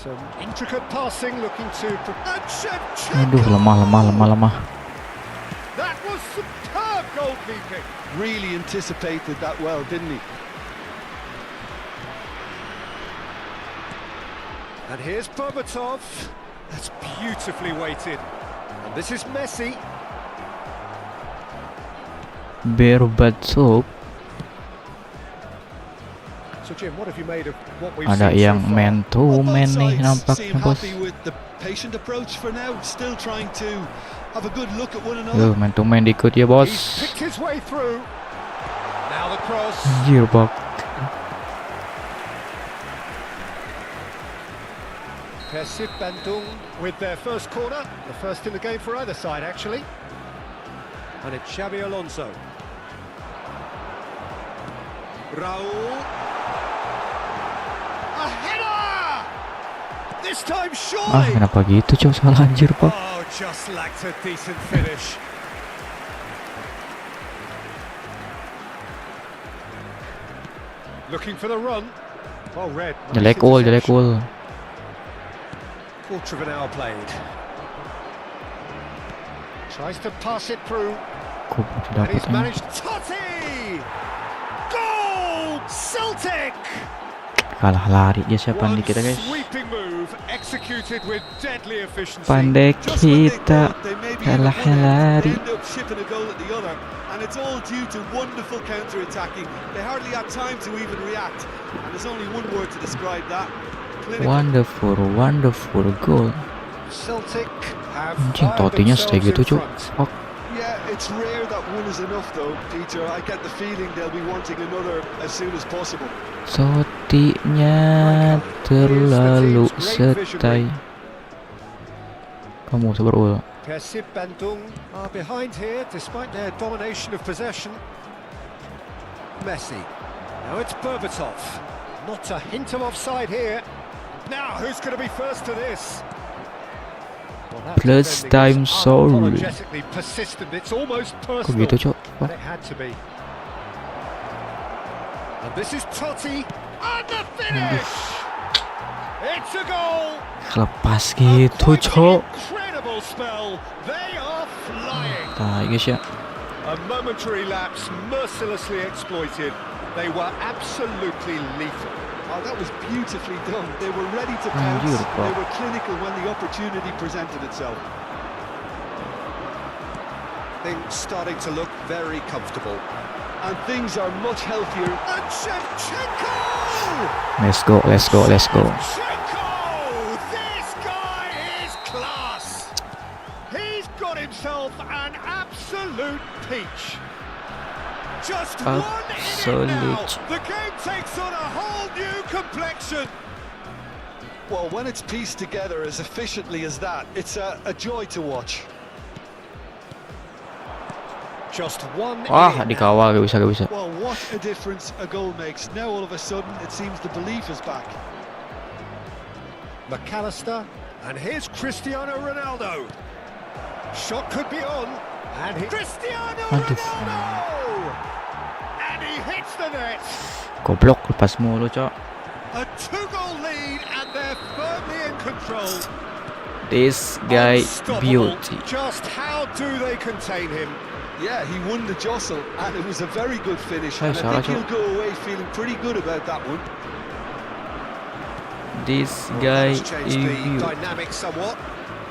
[SPEAKER 2] Some intricate passing, looking to...
[SPEAKER 1] Aduh, lemah.
[SPEAKER 2] That was superb goalkeeping.
[SPEAKER 3] Really anticipated that well, didn't he?
[SPEAKER 2] And here's Berbatov. That's beautifully weighted. And this is Messi.
[SPEAKER 1] Berbatsop.
[SPEAKER 2] So Jim, what have you made of what we've
[SPEAKER 1] Ada
[SPEAKER 2] seen
[SPEAKER 1] yang
[SPEAKER 2] so far?
[SPEAKER 1] man to man nih
[SPEAKER 3] Seem
[SPEAKER 1] nampaknya bos.
[SPEAKER 3] happy with the patient approach for now, still trying to have a good look at one another.
[SPEAKER 1] Man to man dikit ya
[SPEAKER 2] He's
[SPEAKER 1] bos.
[SPEAKER 2] picked his way through. Now the cross.
[SPEAKER 1] Anjir bak.
[SPEAKER 2] Persib Bandung with their first corner, the first in the game for either side actually. And it's Xabi Alonso. Raul. A header! This time surely.
[SPEAKER 1] Kenapa gitu cok, salah anjir bak.
[SPEAKER 2] Oh, just lacked a decent finish. Looking for the run. Well read.
[SPEAKER 1] Jelek ul.
[SPEAKER 2] Quarter of an hour played. Tries to pass it through.
[SPEAKER 1] Kok
[SPEAKER 2] And
[SPEAKER 1] dapat
[SPEAKER 2] he's
[SPEAKER 1] ini.
[SPEAKER 2] managed. Totti! Goal! Celtic!
[SPEAKER 1] Kalah lari dia siapa
[SPEAKER 2] One
[SPEAKER 1] nih kita guys.
[SPEAKER 2] sweeping move executed with deadly efficiency.
[SPEAKER 1] Pandai
[SPEAKER 3] Just when they
[SPEAKER 1] kita
[SPEAKER 3] thought they may be
[SPEAKER 1] kalah
[SPEAKER 3] in one end,
[SPEAKER 1] lari.
[SPEAKER 3] they end up shipping a goal at the other, and it's all due to wonderful counter-attacking. They hardly had time to even react, and there's only one word to describe that: clinical.
[SPEAKER 1] Wonderful goal.
[SPEAKER 2] Celtic have
[SPEAKER 1] Anjing
[SPEAKER 2] fired
[SPEAKER 1] Totinya stay
[SPEAKER 2] themselves
[SPEAKER 1] gitu
[SPEAKER 2] in
[SPEAKER 1] cok.
[SPEAKER 2] front.
[SPEAKER 1] Fuck.
[SPEAKER 3] Yeah, it's rare that one is enough, though, Peter. I get the feeling they'll be wanting another as soon as possible.
[SPEAKER 1] Totinya terlalu setai. Kamu sabar ul.
[SPEAKER 2] Persib Bandung are behind here despite their domination of possession. Messi. Now it's Berbatov. Not a hint of offside here. Now who's going to be first to this? Well, that
[SPEAKER 1] Plus
[SPEAKER 2] defending
[SPEAKER 1] time
[SPEAKER 2] is
[SPEAKER 1] soul.
[SPEAKER 2] unapologetically persistent. It's almost
[SPEAKER 1] Kok
[SPEAKER 2] personal.
[SPEAKER 1] gitu cok?
[SPEAKER 2] But it had to be. And this is Totti. And the finish! It's a goal!
[SPEAKER 1] Lepas
[SPEAKER 2] A
[SPEAKER 1] gitu
[SPEAKER 2] quite
[SPEAKER 1] cok.
[SPEAKER 2] incredible spell. They are flying.
[SPEAKER 1] Tai guys ya.
[SPEAKER 2] A momentary lapse mercilessly exploited. They were absolutely lethal.
[SPEAKER 3] Oh, that was beautifully done. They were ready to
[SPEAKER 1] Anjir,
[SPEAKER 3] pounce.
[SPEAKER 1] Pak.
[SPEAKER 3] They were clinical when the opportunity presented itself.
[SPEAKER 2] Things starting to look very comfortable.
[SPEAKER 3] And things are much healthier.
[SPEAKER 2] And Shevchenko!
[SPEAKER 1] Let's go.
[SPEAKER 2] Shevchenko! This guy is class! He's got himself an absolute peach. Just one in it now.
[SPEAKER 1] Absolute.
[SPEAKER 2] The game takes on a whole new complexion.
[SPEAKER 3] Well, when it's pieced together as efficiently as that, it's a joy to watch.
[SPEAKER 2] Just one
[SPEAKER 1] Wah,
[SPEAKER 2] in
[SPEAKER 1] dikawal gak bisa.
[SPEAKER 3] Well, what a difference a goal makes. Now all of a sudden, it seems the belief is back.
[SPEAKER 2] McAllister, and here's Cristiano Ronaldo. Shot could be on, and Cristiano
[SPEAKER 1] Aduh.
[SPEAKER 2] Ronaldo! And he hits the net.
[SPEAKER 1] Goblok lepas mulu cok.
[SPEAKER 2] A two-goal lead, and they're firmly in control.
[SPEAKER 1] This guy
[SPEAKER 2] Unstoppable.
[SPEAKER 1] beauty.
[SPEAKER 2] Just how do they contain him?
[SPEAKER 3] Yeah, he won the jostle, and it was a very good finish.
[SPEAKER 1] Hey,
[SPEAKER 3] And I
[SPEAKER 1] Sarah,
[SPEAKER 3] think he'll go away feeling pretty good about that one.
[SPEAKER 1] This
[SPEAKER 2] Well,
[SPEAKER 1] guy
[SPEAKER 2] that's changed
[SPEAKER 1] is
[SPEAKER 2] the
[SPEAKER 1] beauty.
[SPEAKER 2] dynamic somewhat.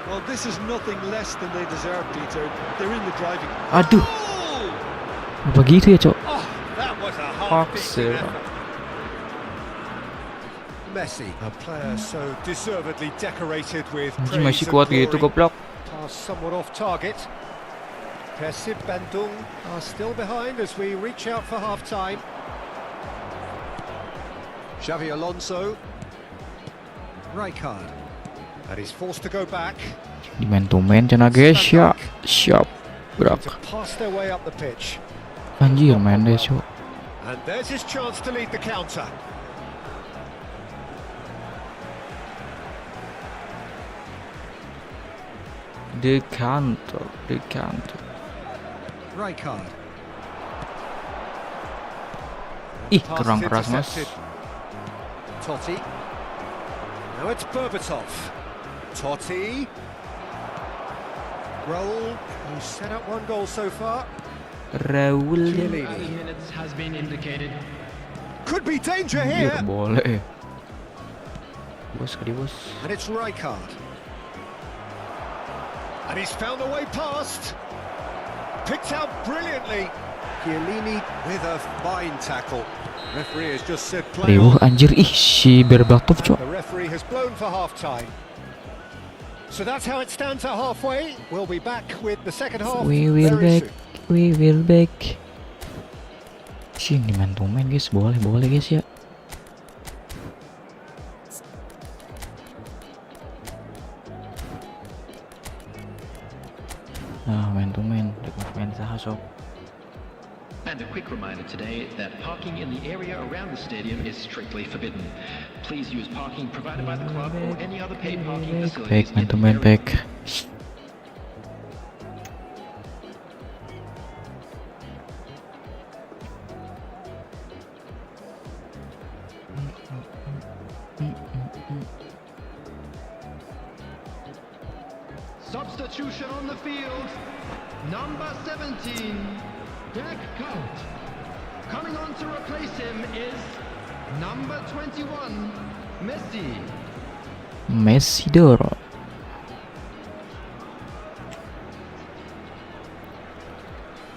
[SPEAKER 3] Well, this is nothing less than they deserve, Peter. They're in the driving.
[SPEAKER 1] Aduh,
[SPEAKER 2] Oh!
[SPEAKER 1] apa gitu ya cok?
[SPEAKER 2] Oh, that was a
[SPEAKER 1] Fuck,
[SPEAKER 2] half-decent
[SPEAKER 1] sir.
[SPEAKER 2] effort. Messi, a player so deservedly decorated with
[SPEAKER 1] Anjing
[SPEAKER 2] praise
[SPEAKER 1] masih
[SPEAKER 2] and
[SPEAKER 1] kuat gitu
[SPEAKER 2] glory.
[SPEAKER 1] goblok.
[SPEAKER 2] Pass somewhat off target. Persib Bandung are still behind as we reach out for half-time. Xavi Alonso. Rijkaard. And he's forced to go back.
[SPEAKER 1] Di man to man cina guys ya. Siap, brak.
[SPEAKER 2] To pass their way up the pitch.
[SPEAKER 1] Anjir main deh cok.
[SPEAKER 2] And there's his chance to lead the counter.
[SPEAKER 1] Decanter.
[SPEAKER 2] Rijkaard.
[SPEAKER 1] Ih,
[SPEAKER 2] Pass
[SPEAKER 1] kurang keras mas.
[SPEAKER 2] intercepted. Totti. Now it's Berbatov. Totti. Raul, who's set up one goal so far.
[SPEAKER 1] Raul.
[SPEAKER 2] Chiellini.
[SPEAKER 4] minutes has been indicated.
[SPEAKER 2] Could be danger
[SPEAKER 1] Anjir
[SPEAKER 2] here.
[SPEAKER 1] boleh. Bos kali bos.
[SPEAKER 2] And it's Rijkaard. And he's found a way past. Picked out brilliantly. Chiellini with a fine tackle. Referee has just said play
[SPEAKER 1] Riuh
[SPEAKER 2] on.
[SPEAKER 1] anjir, ih si Berbatov cok.
[SPEAKER 2] The referee has blown for half-time. So that's how it stands at halfway. We'll be back with the second half
[SPEAKER 1] We will
[SPEAKER 2] very
[SPEAKER 1] back,
[SPEAKER 2] soon.
[SPEAKER 1] we will back. Sini man to man guys, boleh guys ya. Nah, man to man, main saha sob.
[SPEAKER 4] And a quick reminder today that parking in the area around the stadium is strictly forbidden. Please use parking provided by the club or any other paid parking facilities.
[SPEAKER 1] Back man to
[SPEAKER 4] in the
[SPEAKER 1] man
[SPEAKER 4] area.
[SPEAKER 1] back.
[SPEAKER 4] Substitution on the field. Number 17, Kaos. Coming on to replace him is number 21, Messi.
[SPEAKER 1] Messi Doro.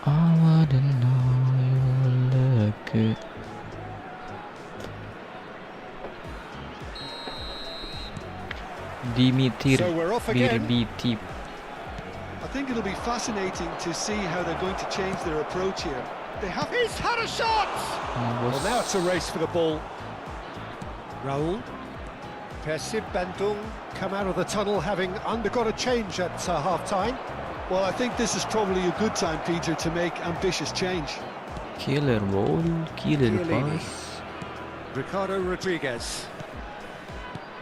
[SPEAKER 1] I wanna know you look good. Dimitir
[SPEAKER 2] So we're off again.
[SPEAKER 1] Birbiti.
[SPEAKER 3] I think it'll be fascinating to see how they're going to change their approach here. They have
[SPEAKER 2] He's had a shot! Well, now it's a race for the ball. Raul. Persib Bandung come out of the tunnel having undergone a change at half-time.
[SPEAKER 3] Well, I think this is probably a good time, Peter, to make ambitious change.
[SPEAKER 1] Killer ball, killer
[SPEAKER 2] Chiellini.
[SPEAKER 1] pass.
[SPEAKER 2] Ricardo Rodriguez.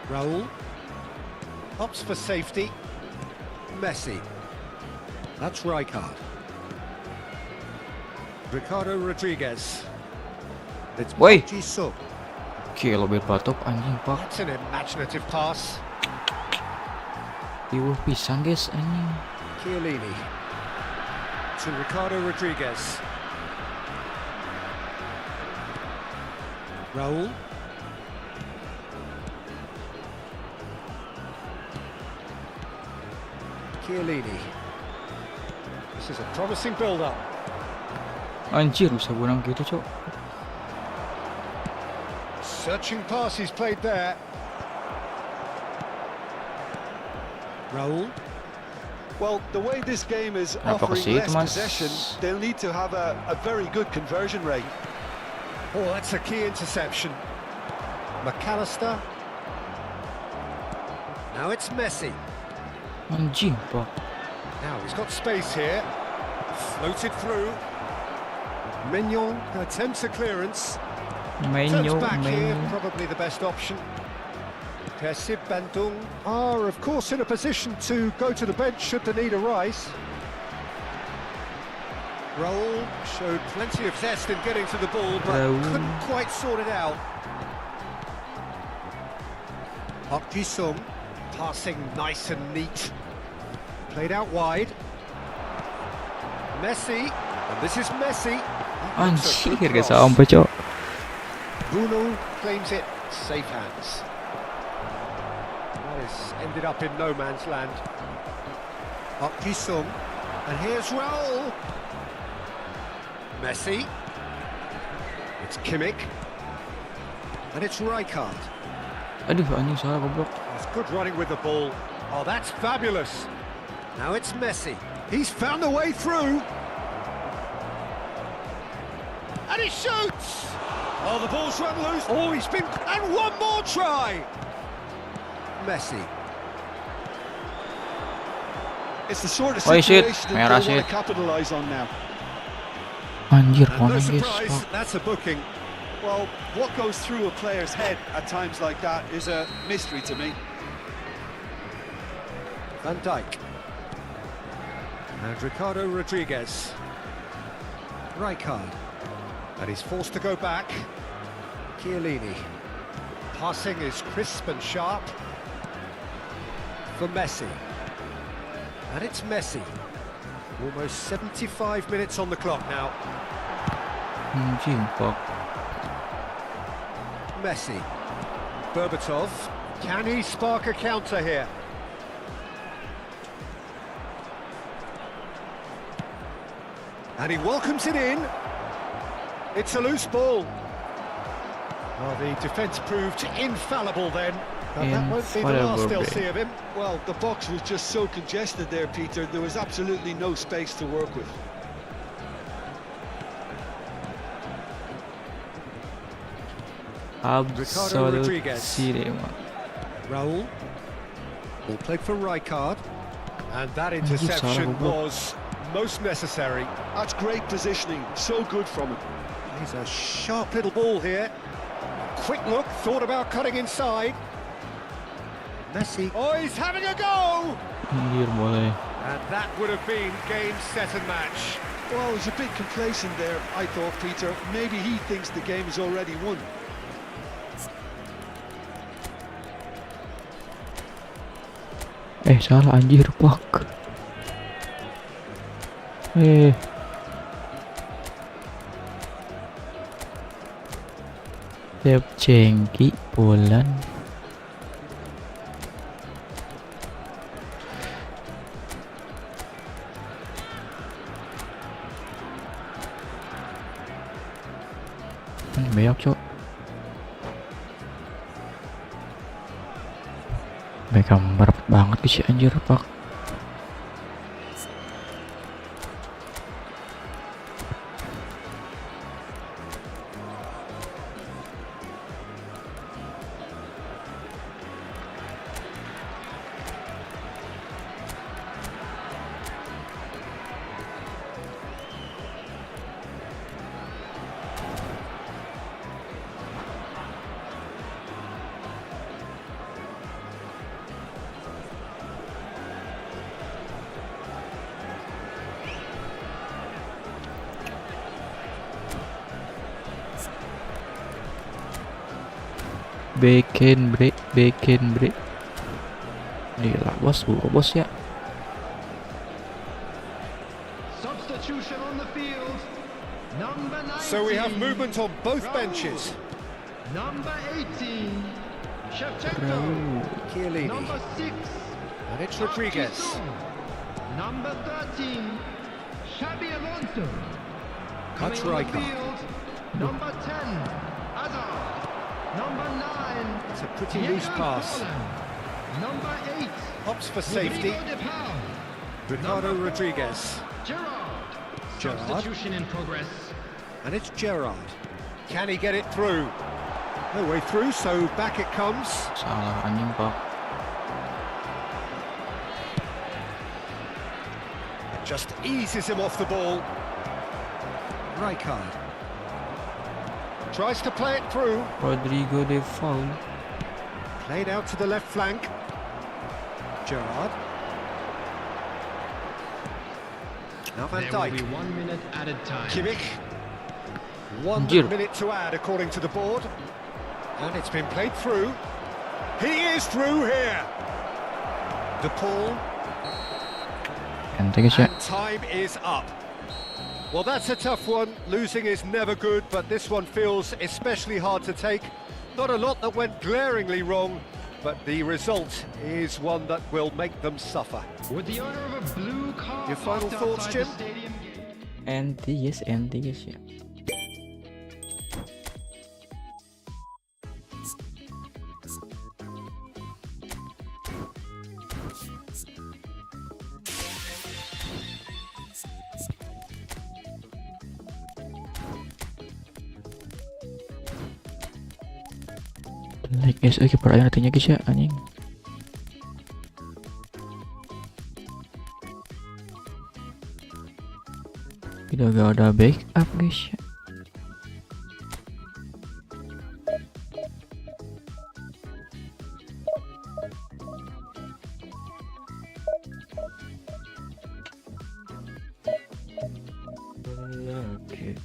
[SPEAKER 2] Raul. Opts for safety. Messi. That's Rijkaard. Ricardo Rodriguez. It's
[SPEAKER 1] Woi.
[SPEAKER 2] Jisoo.
[SPEAKER 1] Kilo Berbatov anjing pak.
[SPEAKER 2] That's an imaginative pass.
[SPEAKER 1] Riuh pisang guys anjing.
[SPEAKER 2] Chiellini. To Ricardo Rodriguez. Raul. Chiellini. This is a promising build-up.
[SPEAKER 1] Anjir bisa gunang gitu cok.
[SPEAKER 2] Searching pass he's played there. Raul.
[SPEAKER 3] Well, the way this game is
[SPEAKER 1] Apa
[SPEAKER 3] offering
[SPEAKER 1] kesit,
[SPEAKER 3] less
[SPEAKER 1] Mas?
[SPEAKER 3] possession, they'll need to have a very good conversion rate.
[SPEAKER 2] Oh, that's a key interception. McAllister. Now it's Messi.
[SPEAKER 1] Anjing pak.
[SPEAKER 2] Now he's got space here. Floated through. Mignon attempts a clearance. Turns back here, probably the best option. Persib Bandung are, of course, in a position to go to the bench should the need arise. Raul showed plenty of zest in getting to the ball, but
[SPEAKER 1] Raul.
[SPEAKER 2] couldn't quite sort it out. Park Ji-sung, passing nice and neat. Played out wide. Messi, and this is Messi.
[SPEAKER 1] Anjir guys sampai cok.
[SPEAKER 2] Bruno claims it, safe hands. That has ended up in no man's land. Park Ji-sung, and here's Raul. Messi. It's Kimmich. And it's Rijkaard.
[SPEAKER 1] Aduh anjing salah goblok.
[SPEAKER 2] It's good running with the ball. Oh, that's fabulous. Now it's Messi. He's found a way through. And he shoots! Oh, the ball's run loose. Oh, he's been... And one more try! Messi.
[SPEAKER 3] It's the sort of
[SPEAKER 1] Oh, shit.
[SPEAKER 3] situation
[SPEAKER 1] Merah
[SPEAKER 3] that they want
[SPEAKER 1] shit.
[SPEAKER 3] to capitalise on now.
[SPEAKER 1] Anjir
[SPEAKER 2] And no
[SPEAKER 1] konek guys
[SPEAKER 2] surprise,
[SPEAKER 1] pak.
[SPEAKER 2] that's a booking.
[SPEAKER 3] Well, what goes through a player's head at times like that is a mystery to me.
[SPEAKER 2] Van Dijk. And Ricardo Rodriguez. Rijkaard. And he's forced to go back. Chiellini. Passing is crisp and sharp. For Messi. And it's Messi. Almost 75 minutes on the clock now.
[SPEAKER 1] Anjing pak.
[SPEAKER 2] Messi. Berbatov. Can he spark a counter here? And he welcomes it in. It's a loose ball. Well, the defence proved infallible then. And that won't be the last they'll see of him.
[SPEAKER 3] Well, the box was just so congested there, Peter. There was absolutely no space to work with.
[SPEAKER 2] Ricardo Rodriguez.
[SPEAKER 1] Cinema.
[SPEAKER 2] Raul. Ball played for Rijkaard. And that interception was most necessary.
[SPEAKER 3] That's great positioning. So good from him.
[SPEAKER 2] He's a sharp little ball here. Quick look, thought about cutting inside. Messi. Oh, he's having a go!
[SPEAKER 1] Anjir, boleh.
[SPEAKER 2] And that would have been game, set and match.
[SPEAKER 3] Well, he was a bit complacent there, I thought, Peter. Maybe he thinks the game is already won.
[SPEAKER 1] Salah anjir, Pake. Tiap cengki bulan. Beok cok. Beckham rapet banget sih anjir, Pak. Bacon break. Gila bos, bos ya.
[SPEAKER 4] Substitution on the field. Number 19.
[SPEAKER 2] So we have movement on both benches.
[SPEAKER 4] Number 18. Shevchenko.
[SPEAKER 2] Chiellini.
[SPEAKER 4] Number 6.
[SPEAKER 2] And it's Rodriguez.
[SPEAKER 4] Number 13. Xabi Alonso.
[SPEAKER 2] That's
[SPEAKER 4] Coming on the
[SPEAKER 2] Rijkaard.
[SPEAKER 4] field. Number 10. Hazard. Number 9.
[SPEAKER 2] It's a pretty loose pass.
[SPEAKER 4] Number 8.
[SPEAKER 2] Opts for safety. Ricardo Rodriguez.
[SPEAKER 4] Gerrard.
[SPEAKER 2] Gerrard.
[SPEAKER 4] Substitution in progress.
[SPEAKER 2] And it's Gerrard. Can he get it through? No way through, so back it comes.
[SPEAKER 1] Salah anjing, Pak.
[SPEAKER 2] It just eases him off the ball. Rijkaard. Tries to play it through.
[SPEAKER 1] Rodrigo de foul.
[SPEAKER 2] Played out to the left flank. Gerrard. Now Van
[SPEAKER 4] There will
[SPEAKER 2] Dijk.
[SPEAKER 4] be 1 minute added time.
[SPEAKER 2] Kimmich. 1
[SPEAKER 1] Anjir.
[SPEAKER 2] minute to add according to the board. And it's been played through. He is through here. De Paul.
[SPEAKER 1] Ente guys ya.
[SPEAKER 2] And time is up. Well, that's a tough one. Losing is never good, but this one feels especially hard to take. Not a lot that went glaringly wrong, but the result is one that will make them suffer.
[SPEAKER 4] With the owner of a blue car
[SPEAKER 2] Your final
[SPEAKER 4] parked
[SPEAKER 2] thoughts,
[SPEAKER 4] outside
[SPEAKER 2] Jim?
[SPEAKER 4] the stadium gate.
[SPEAKER 1] Ente guys ya. Like guys, kiper aja artinya guys ya, anjing. Kita gak ada backup guys ya. Oke.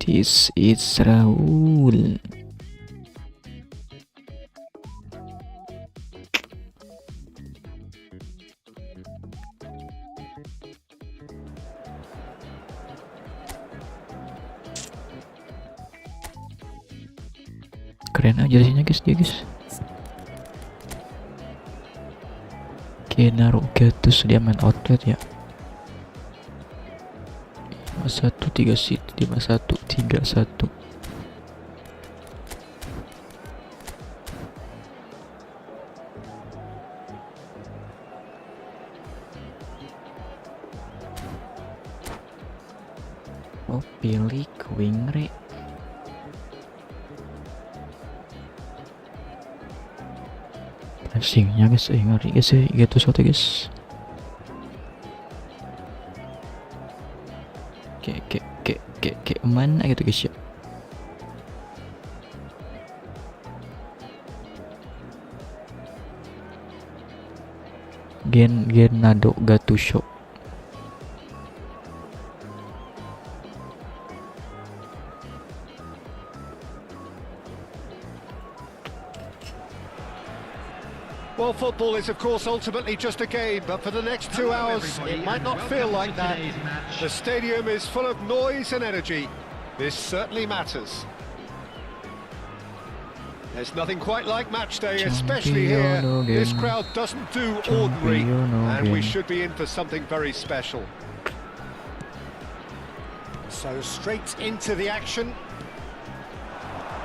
[SPEAKER 1] This is Raul. Keren aja jersey-nya guys, dia guys. Naruh Gatus, dia main outlet ya. 51 3 City, 51 31. Oh, pilih Wingre. Pressingnya guys, ngeri guys ya, gitu sote guys. Kayak mana gitu guys ya. Nado Gattuso.
[SPEAKER 2] Well, football is of course ultimately just a game, but for the next 2 hours it might not feel like that. The stadium is full of noise and energy. This certainly matters. There's nothing quite like match day, especially here. This crowd doesn't do ordinary, and we should be in for something very special. So straight into the action.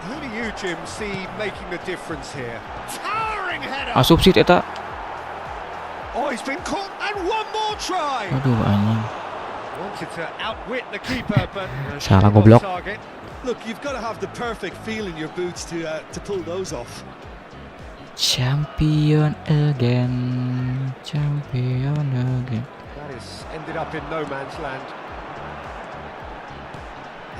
[SPEAKER 2] Who do you, Jim, see making the difference here? Towering header!
[SPEAKER 1] Asup sih eta.
[SPEAKER 2] Oh, he's been caught, and one more try!
[SPEAKER 1] Aduh anjing.
[SPEAKER 2] Wanted to outwit the keeper, but
[SPEAKER 1] Salah goblok.
[SPEAKER 2] target.
[SPEAKER 3] Look, you've got to have the perfect feel in your boots to pull those off.
[SPEAKER 1] Champion again.
[SPEAKER 2] That is ended up in no man's land.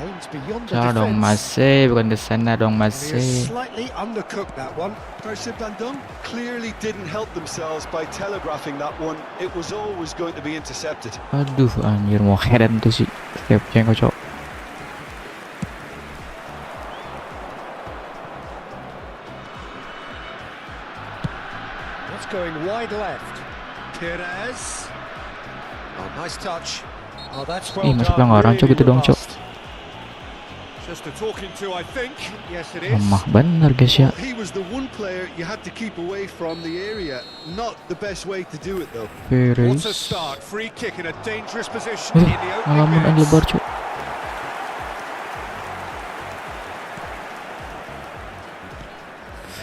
[SPEAKER 2] Aims beyond the
[SPEAKER 1] Salah dong
[SPEAKER 2] defence.
[SPEAKER 1] Masih, bukan di sana dong
[SPEAKER 2] He is
[SPEAKER 1] Masih.
[SPEAKER 2] slightly undercooked that one.
[SPEAKER 3] Persib Bandung clearly didn't help themselves by telegraphing that one. It was always going to be intercepted.
[SPEAKER 1] Aduh anjir, mau heran tuh sih. Stepnya kocok.
[SPEAKER 2] That's going wide left. Perez. Oh, nice touch. Oh, that's well
[SPEAKER 1] Ih, masuk
[SPEAKER 2] done.
[SPEAKER 1] pelanggaran cok,
[SPEAKER 2] Really
[SPEAKER 1] gitu dong cok.
[SPEAKER 2] robust. Just a talking to, I think. Yes, it is.
[SPEAKER 1] Lemah bener guys ya.
[SPEAKER 3] He was the one player you had to keep away from the area. Not the best way to do it though.
[SPEAKER 2] What a
[SPEAKER 1] Perez.
[SPEAKER 2] start. Free kick in a dangerous position in the
[SPEAKER 1] Ngalamun
[SPEAKER 2] opening
[SPEAKER 1] aja
[SPEAKER 2] minutes.
[SPEAKER 1] lebar cok.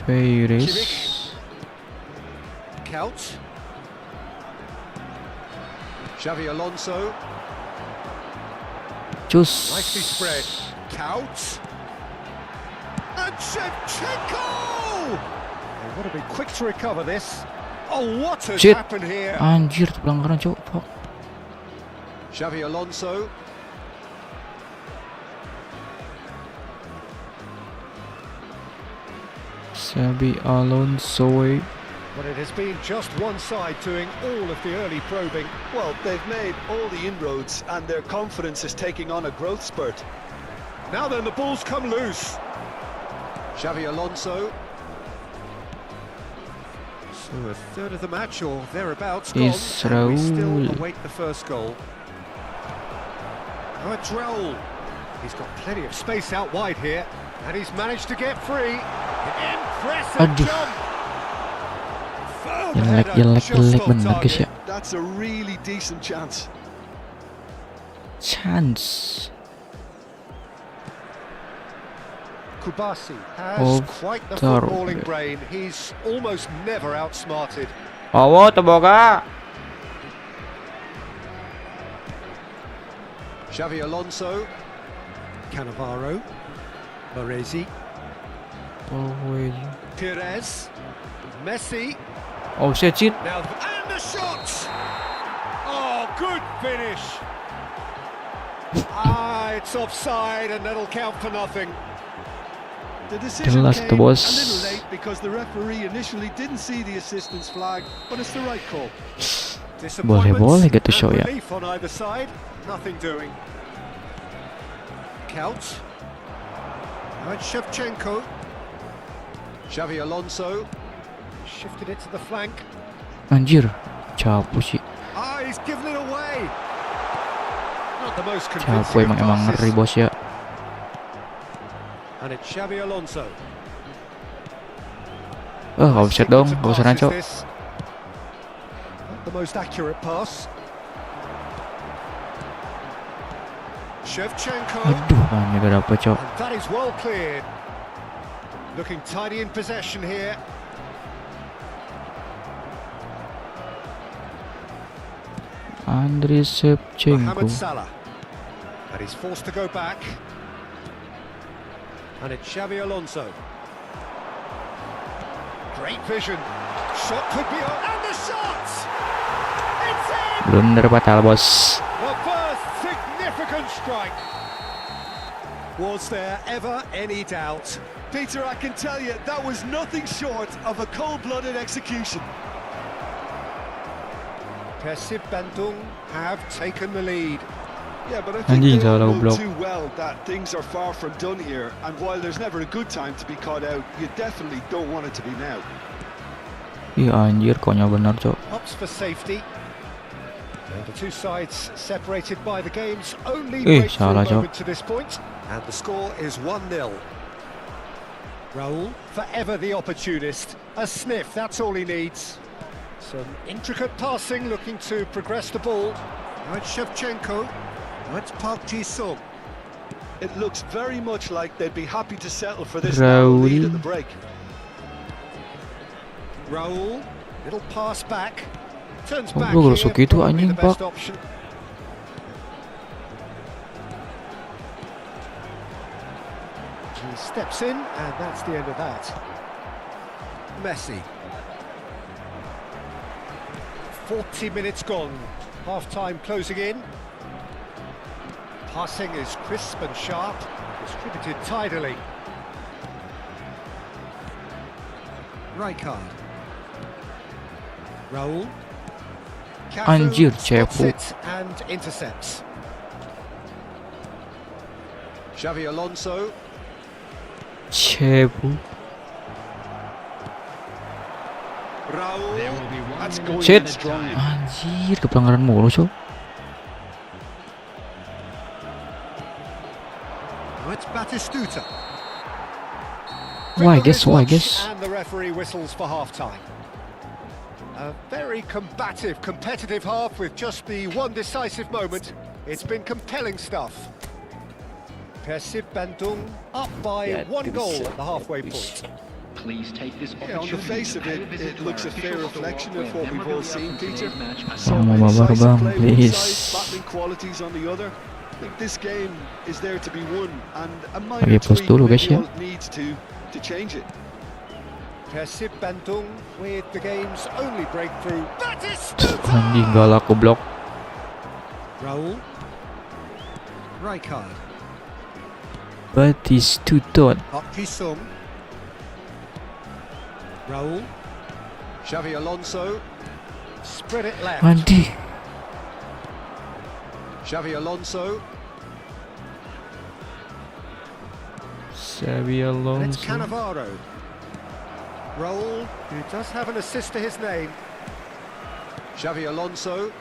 [SPEAKER 1] Perez.
[SPEAKER 2] Couch. Xavi Alonso.
[SPEAKER 1] Cus.
[SPEAKER 2] Nicely spread. Couch. And Shevchenko! They've got to be quick to recover this. Oh, what has
[SPEAKER 1] Shit.
[SPEAKER 2] happened here?
[SPEAKER 1] Anjir, tuh pelanggaran cok. Fuck.
[SPEAKER 2] Xavi Alonso.
[SPEAKER 1] Xabi Alonso.
[SPEAKER 2] But it has been just one side doing all of the early probing.
[SPEAKER 3] Well, they've made all the inroads and their confidence is taking on a growth spurt.
[SPEAKER 2] Now then, the ball's come loose. Xavi Alonso. So a third of the match or thereabouts gone,
[SPEAKER 1] Is
[SPEAKER 2] and we still
[SPEAKER 1] Raul.
[SPEAKER 2] await the first goal. Now it's Raul. He's got plenty of space out wide here, and he's managed to get free. Impressive
[SPEAKER 1] Aduh.
[SPEAKER 2] jump. Firm header,
[SPEAKER 1] Jelek
[SPEAKER 2] just off
[SPEAKER 1] bener guys
[SPEAKER 2] target.
[SPEAKER 1] ya.
[SPEAKER 3] That's a really decent chance.
[SPEAKER 1] Chance.
[SPEAKER 2] Kubasi has
[SPEAKER 1] Oh,
[SPEAKER 2] quite the
[SPEAKER 1] taruh.
[SPEAKER 2] footballing brain. He's almost never outsmarted.
[SPEAKER 1] Awo teboga.
[SPEAKER 2] Xavi Alonso. Cannavaro. Baresi.
[SPEAKER 1] Oh wait.
[SPEAKER 2] Perez. Messi.
[SPEAKER 1] Oh shit.
[SPEAKER 2] Now, and the shot! Oh, good finish. It's offside and that'll count for nothing.
[SPEAKER 3] The decision
[SPEAKER 1] Jelas
[SPEAKER 3] came
[SPEAKER 1] tuh,
[SPEAKER 3] a
[SPEAKER 1] bos.
[SPEAKER 3] little late because the referee initially didn't see the assistance flag, but it's the right call.
[SPEAKER 1] Boleh gitu
[SPEAKER 2] and
[SPEAKER 1] show ya.
[SPEAKER 2] relief on either side. Nothing doing. Couch. Now it's Shevchenko.
[SPEAKER 3] Xavi Alonso.
[SPEAKER 2] Shifted it to the flank.
[SPEAKER 1] Anjir, capu sih.
[SPEAKER 2] Ah, he's given it away. Not the most
[SPEAKER 1] Capu
[SPEAKER 2] convincing of
[SPEAKER 1] emang ngeri
[SPEAKER 2] passes.
[SPEAKER 1] bos ya.
[SPEAKER 2] And it's Xavi Alonso.
[SPEAKER 1] Offset dong,
[SPEAKER 2] Sequence of
[SPEAKER 1] gak usah
[SPEAKER 2] passes
[SPEAKER 1] naco.
[SPEAKER 2] this. Not the most accurate pass. Shevchenko.
[SPEAKER 1] Aduh, hanya gak dapet cok.
[SPEAKER 2] And that is well cleared. Looking tidy in possession here.
[SPEAKER 1] Andriy Shevchenko.
[SPEAKER 2] Mohamed Salah. And he's forced to go back. And it's Xavi Alonso. Great vision. Shot could be on. And the shot! It's in!
[SPEAKER 1] Blunder fatal bos.
[SPEAKER 2] The first significant strike. Was there ever any doubt?
[SPEAKER 3] Peter, I can tell you, that was nothing short of a cold-blooded execution.
[SPEAKER 2] Persib Bandung have taken the lead.
[SPEAKER 3] Yeah, but I think
[SPEAKER 1] Anjing,
[SPEAKER 3] they all
[SPEAKER 1] salah
[SPEAKER 3] know
[SPEAKER 1] goblok.
[SPEAKER 3] too well that things are far from done here. And while there's never a good time to be caught out, you definitely don't want it to be now.
[SPEAKER 1] Ih anjir, konyol bener cok.
[SPEAKER 2] Opts for safety. And the two sides separated by the game's only breakthrough
[SPEAKER 1] salah, Joe.
[SPEAKER 2] moment to this point. And the score is 1-0. Raul, forever the opportunist. A sniff, that's all he needs. Some intricate passing, looking to progress the ball. Now it's Shevchenko. Now it's Park Ji-sung.
[SPEAKER 3] It looks very much like they'd be happy to settle for this narrow lead at the break.
[SPEAKER 2] Raul, little pass back. Turns
[SPEAKER 1] Oh,
[SPEAKER 2] back
[SPEAKER 1] lu
[SPEAKER 2] here,
[SPEAKER 1] rusuk gitu,
[SPEAKER 2] probably
[SPEAKER 1] anjing,
[SPEAKER 2] the best
[SPEAKER 1] Pak.
[SPEAKER 2] option. He steps in, and that's the end of that. Messi. 40 minutes gone. Half-time closing in. Passing is crisp and sharp, distributed tidily. Rijkaard. Raul.
[SPEAKER 1] Anjir,
[SPEAKER 2] spots
[SPEAKER 1] cepu.
[SPEAKER 2] it and intercepts.
[SPEAKER 3] Xavi Alonso.
[SPEAKER 1] Cepu.
[SPEAKER 3] Raul.
[SPEAKER 4] There will be one
[SPEAKER 3] That's
[SPEAKER 4] minute
[SPEAKER 3] going
[SPEAKER 1] Shit.
[SPEAKER 3] in the drawing.
[SPEAKER 1] Anjir, kepelanggaran mulu cok.
[SPEAKER 2] Now it's Batistuta.
[SPEAKER 1] Why,
[SPEAKER 2] Quick on
[SPEAKER 1] guess
[SPEAKER 2] this
[SPEAKER 1] why,
[SPEAKER 2] watch,
[SPEAKER 1] guess.
[SPEAKER 2] And the referee whistles for half-time. A very combative, competitive half with just the one decisive moment. It's been compelling stuff. Persib Bandung up by one goal at the halfway point.
[SPEAKER 5] Please take this
[SPEAKER 3] Yeah, on the
[SPEAKER 5] opportunity
[SPEAKER 3] face
[SPEAKER 5] to
[SPEAKER 3] of
[SPEAKER 5] pay a
[SPEAKER 3] it,
[SPEAKER 5] visit
[SPEAKER 3] it
[SPEAKER 5] to
[SPEAKER 3] looks
[SPEAKER 5] our
[SPEAKER 3] a fair
[SPEAKER 5] official
[SPEAKER 3] reflection
[SPEAKER 5] store,
[SPEAKER 3] of
[SPEAKER 5] where
[SPEAKER 3] what we've all
[SPEAKER 5] memorabilia
[SPEAKER 3] seen,
[SPEAKER 5] from
[SPEAKER 3] Peter.
[SPEAKER 5] today's match are
[SPEAKER 3] So
[SPEAKER 1] Bang,
[SPEAKER 3] incisive
[SPEAKER 1] bang,
[SPEAKER 3] play one
[SPEAKER 1] please.
[SPEAKER 3] side, battling qualities on the other. I think this game is there to be won, and a minor
[SPEAKER 1] Pakai pause
[SPEAKER 3] tweak
[SPEAKER 1] dulu,
[SPEAKER 3] may
[SPEAKER 1] guys,
[SPEAKER 3] be
[SPEAKER 1] ya.
[SPEAKER 3] all it needs to change it.
[SPEAKER 2] Persib Bandung with the game's only breakthrough. Batistuta!
[SPEAKER 1] Anjing galak goblok.
[SPEAKER 2] Raul. Rijkaard.
[SPEAKER 1] Batistuta.
[SPEAKER 2] Park Ji-sung. Raul.
[SPEAKER 3] Xavi Alonso.
[SPEAKER 2] Spread it left.
[SPEAKER 1] Anjir.
[SPEAKER 3] Xavi Alonso.
[SPEAKER 1] Xavi
[SPEAKER 2] And it's
[SPEAKER 1] Alonso.
[SPEAKER 2] Cannavaro. Raul, who does have an assist to his name,
[SPEAKER 3] Xavi Alonso.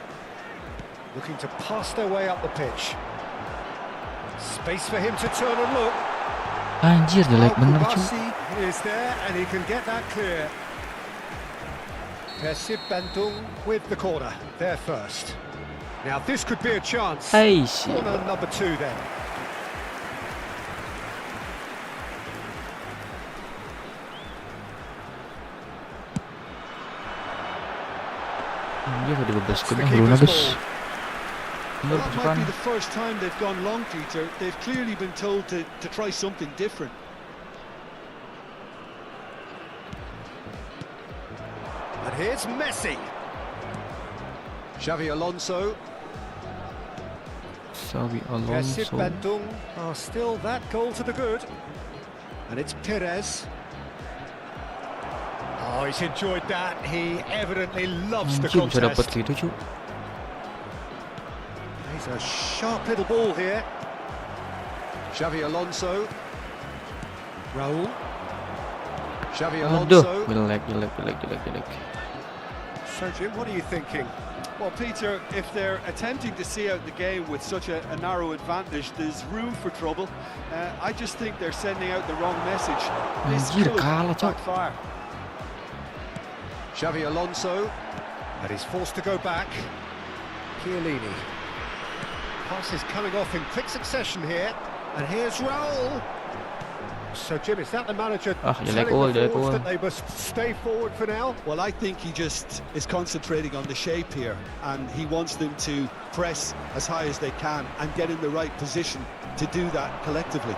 [SPEAKER 2] looking to pass their way up the pitch. Space for him to turn and look.
[SPEAKER 1] Anjir, jelek bener cuy.
[SPEAKER 2] Kubasi is there and he can get that clear. Persib Bandung with the corner, there first. Now this could be a chance.
[SPEAKER 1] Aish.
[SPEAKER 2] Corner number 2 then.
[SPEAKER 1] Anjir, udah 12
[SPEAKER 2] It's the
[SPEAKER 1] kena belum
[SPEAKER 2] keeper's
[SPEAKER 1] habis.
[SPEAKER 2] ball.
[SPEAKER 3] Well,
[SPEAKER 1] Bener
[SPEAKER 3] that
[SPEAKER 1] pasukan.
[SPEAKER 3] might be the first time they've gone long, Peter. They've clearly been told to try something different.
[SPEAKER 2] And here's Messi.
[SPEAKER 3] Xavi Alonso.
[SPEAKER 1] Xavi
[SPEAKER 2] Persib
[SPEAKER 1] Alonso.
[SPEAKER 2] Bandung are still that goal to the good. And it's Perez. Oh, he's enjoyed that. He evidently loves the
[SPEAKER 1] Anjir, bisa dapat
[SPEAKER 2] contest.
[SPEAKER 1] gitu cuy.
[SPEAKER 2] He's a sharp little ball here.
[SPEAKER 3] Xavi Alonso.
[SPEAKER 2] Raul. Xavi
[SPEAKER 1] Aduh,
[SPEAKER 2] Alonso.
[SPEAKER 1] jelek.
[SPEAKER 2] So Jim, what are you thinking?
[SPEAKER 3] Well, Peter, if they're attempting to see out the game with such a narrow advantage, there's room for trouble. I just think they're sending out the wrong message. This
[SPEAKER 1] Anjir,
[SPEAKER 3] could
[SPEAKER 1] kalah, Cok.
[SPEAKER 3] backfire.
[SPEAKER 2] Xavi Alonso. And he's forced to go back. Chiellini. Pass is coming off in quick succession here. And here's Raul. So Jim, is that the manager
[SPEAKER 1] jelek
[SPEAKER 2] telling the
[SPEAKER 1] goal.
[SPEAKER 2] forwards that they must stay forward for now?
[SPEAKER 3] Well, I think he just is concentrating on the shape here, and he wants them to press as high as they can and get in the right position to do that collectively.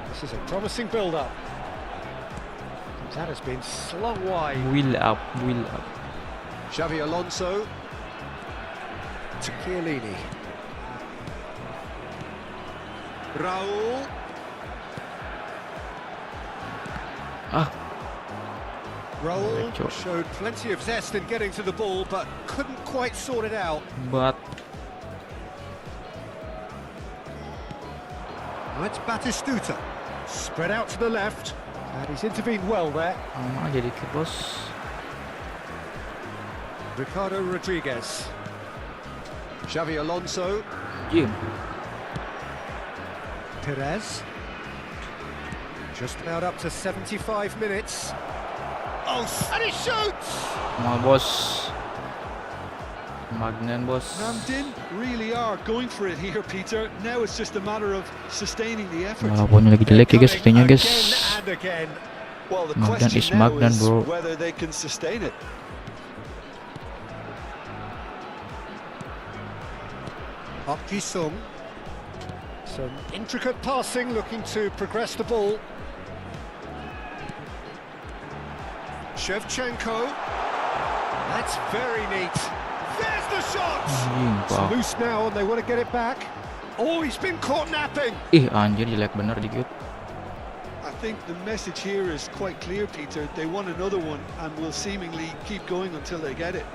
[SPEAKER 2] This is a promising build-up. That has been slung wide.
[SPEAKER 1] Wheel up.
[SPEAKER 2] Xavi Alonso to Chiellini. Raul. Raul
[SPEAKER 1] Cok.
[SPEAKER 2] showed plenty of zest in getting to the ball, but couldn't quite sort it out.
[SPEAKER 1] But
[SPEAKER 2] Now it's Batistuta. Spread out to the left. And he's intervened well there.
[SPEAKER 1] sama aja dikit, bos.
[SPEAKER 2] Ricardo Rodriguez. Xavi Alonso.
[SPEAKER 1] Jim.
[SPEAKER 2] Perez. Just about up to 75 minutes. Oh, and he shoots!
[SPEAKER 1] Mal bos. Magnen, bos.
[SPEAKER 3] Namdin really are going for it here, Peter. Now it's just a matter of sustaining the effort.
[SPEAKER 1] Walaupun lagi jelek ya guys, katanya guys.
[SPEAKER 2] Again and again.
[SPEAKER 3] Well, the
[SPEAKER 1] Magnan is
[SPEAKER 3] question now
[SPEAKER 1] Magnan,
[SPEAKER 3] is
[SPEAKER 1] bro.
[SPEAKER 3] whether they can sustain it.
[SPEAKER 2] Park Ji-sung. Some intricate passing, looking to progress the ball. Shevchenko. That's very neat. There's the shot!
[SPEAKER 1] Anjing,
[SPEAKER 2] It's
[SPEAKER 1] Pak.
[SPEAKER 2] loose now and they want to get it back. Oh, he's been caught napping.
[SPEAKER 1] Anjir, jelek bener dikit.
[SPEAKER 3] I think the message here is quite clear, Peter. They want another one and will seemingly keep going until they get it.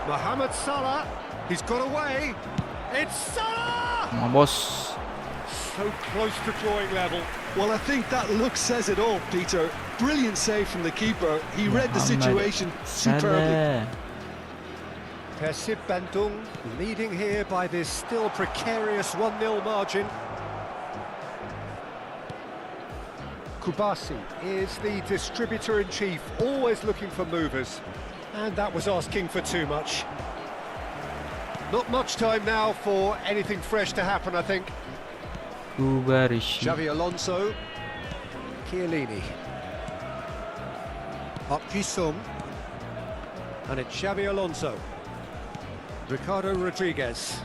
[SPEAKER 2] Mohamed Salah. He's got away. It's Salah!
[SPEAKER 1] Mal bos.
[SPEAKER 2] So close to drawing level.
[SPEAKER 3] Well, I think that look says it all, Peter. Brilliant save from the keeper. He read the situation superbly.
[SPEAKER 1] Salah.
[SPEAKER 2] Persib Bandung leading here by this still precarious 1-0 margin. Kubasi is the distributor-in-chief, always looking for movers. And that was asking for too much. Not much time now for anything fresh to happen, I think.
[SPEAKER 1] Kubarishi.
[SPEAKER 2] Xavi Alonso. Chiellini. Park Ji-sung. And it's Xavi Alonso. Ricardo Rodriguez.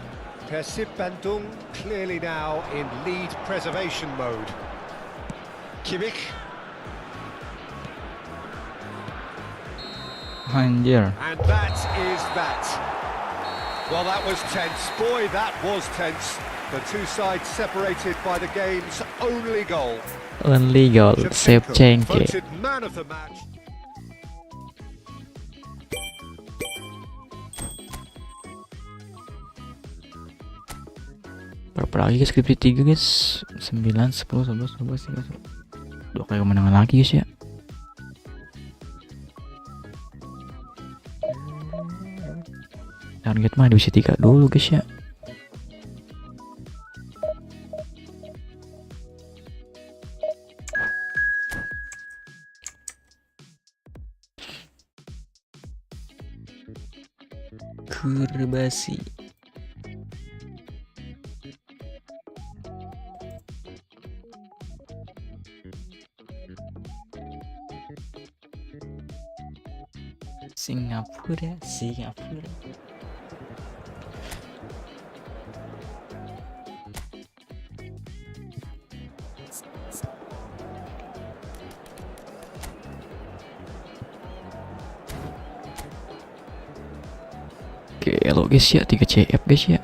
[SPEAKER 2] Persib Bandung clearly now in lead preservation mode. Kimmich.
[SPEAKER 1] Anjir.
[SPEAKER 2] And that is that. Well, that was tense. Boy, that was tense. The two sides separated by the game's only goal.
[SPEAKER 1] Only goal. Shevchenko.
[SPEAKER 2] Voted man of the match.
[SPEAKER 1] Berapa lagi guys, skripsi 3 guys. 9, 10, 11, 12, 13. 2 kali kemenangan lagi guys ya. Target mah divisi 3 dulu guys ya. Kurbasi. Singapura. Oke, halo guys ya, 3 CF guys ya.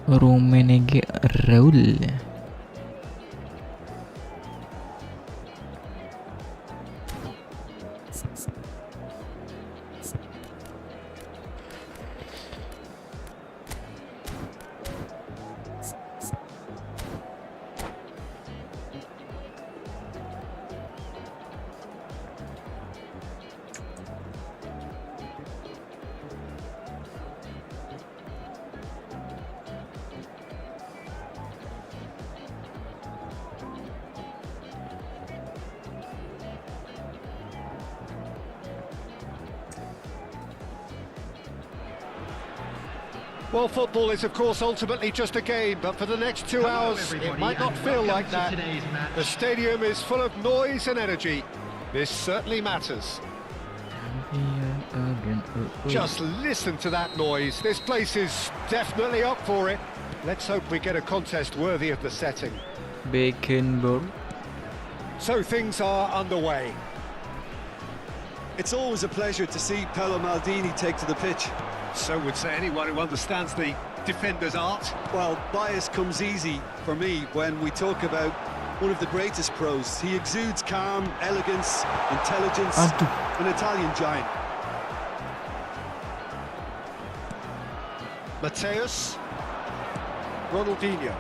[SPEAKER 1] Rumenege Raul.
[SPEAKER 2] Well, football is, of course, ultimately just a game, but for the next 2 hours, it might not feel like that. The stadium is full of noise and energy. This certainly matters. Just listen to that noise. This place is definitely up for it. Let's hope we get a contest worthy of the setting.
[SPEAKER 1] Beckenbauer.
[SPEAKER 2] So things are underway.
[SPEAKER 3] It's always a pleasure to see Paolo Maldini take to the pitch.
[SPEAKER 2] So would say anyone who understands the defender's art.
[SPEAKER 3] Well, bias comes easy for me when we talk about one of the greatest pros. He exudes calm, elegance, intelligence, an Italian giant.
[SPEAKER 2] Mateus, Ronaldinho.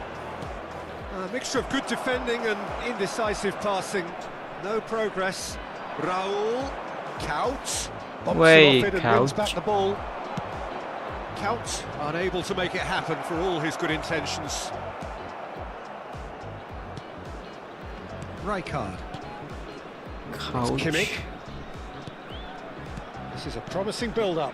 [SPEAKER 2] A mixture of good defending and indecisive passing. No progress. Raul, Kaos.
[SPEAKER 1] Way,
[SPEAKER 2] Wins
[SPEAKER 1] Kaos.
[SPEAKER 2] back the ball. Kaos unable to make it happen for all his good intentions. Rijkaard.
[SPEAKER 1] Kaos.
[SPEAKER 2] Kimmich. This is a promising build-up.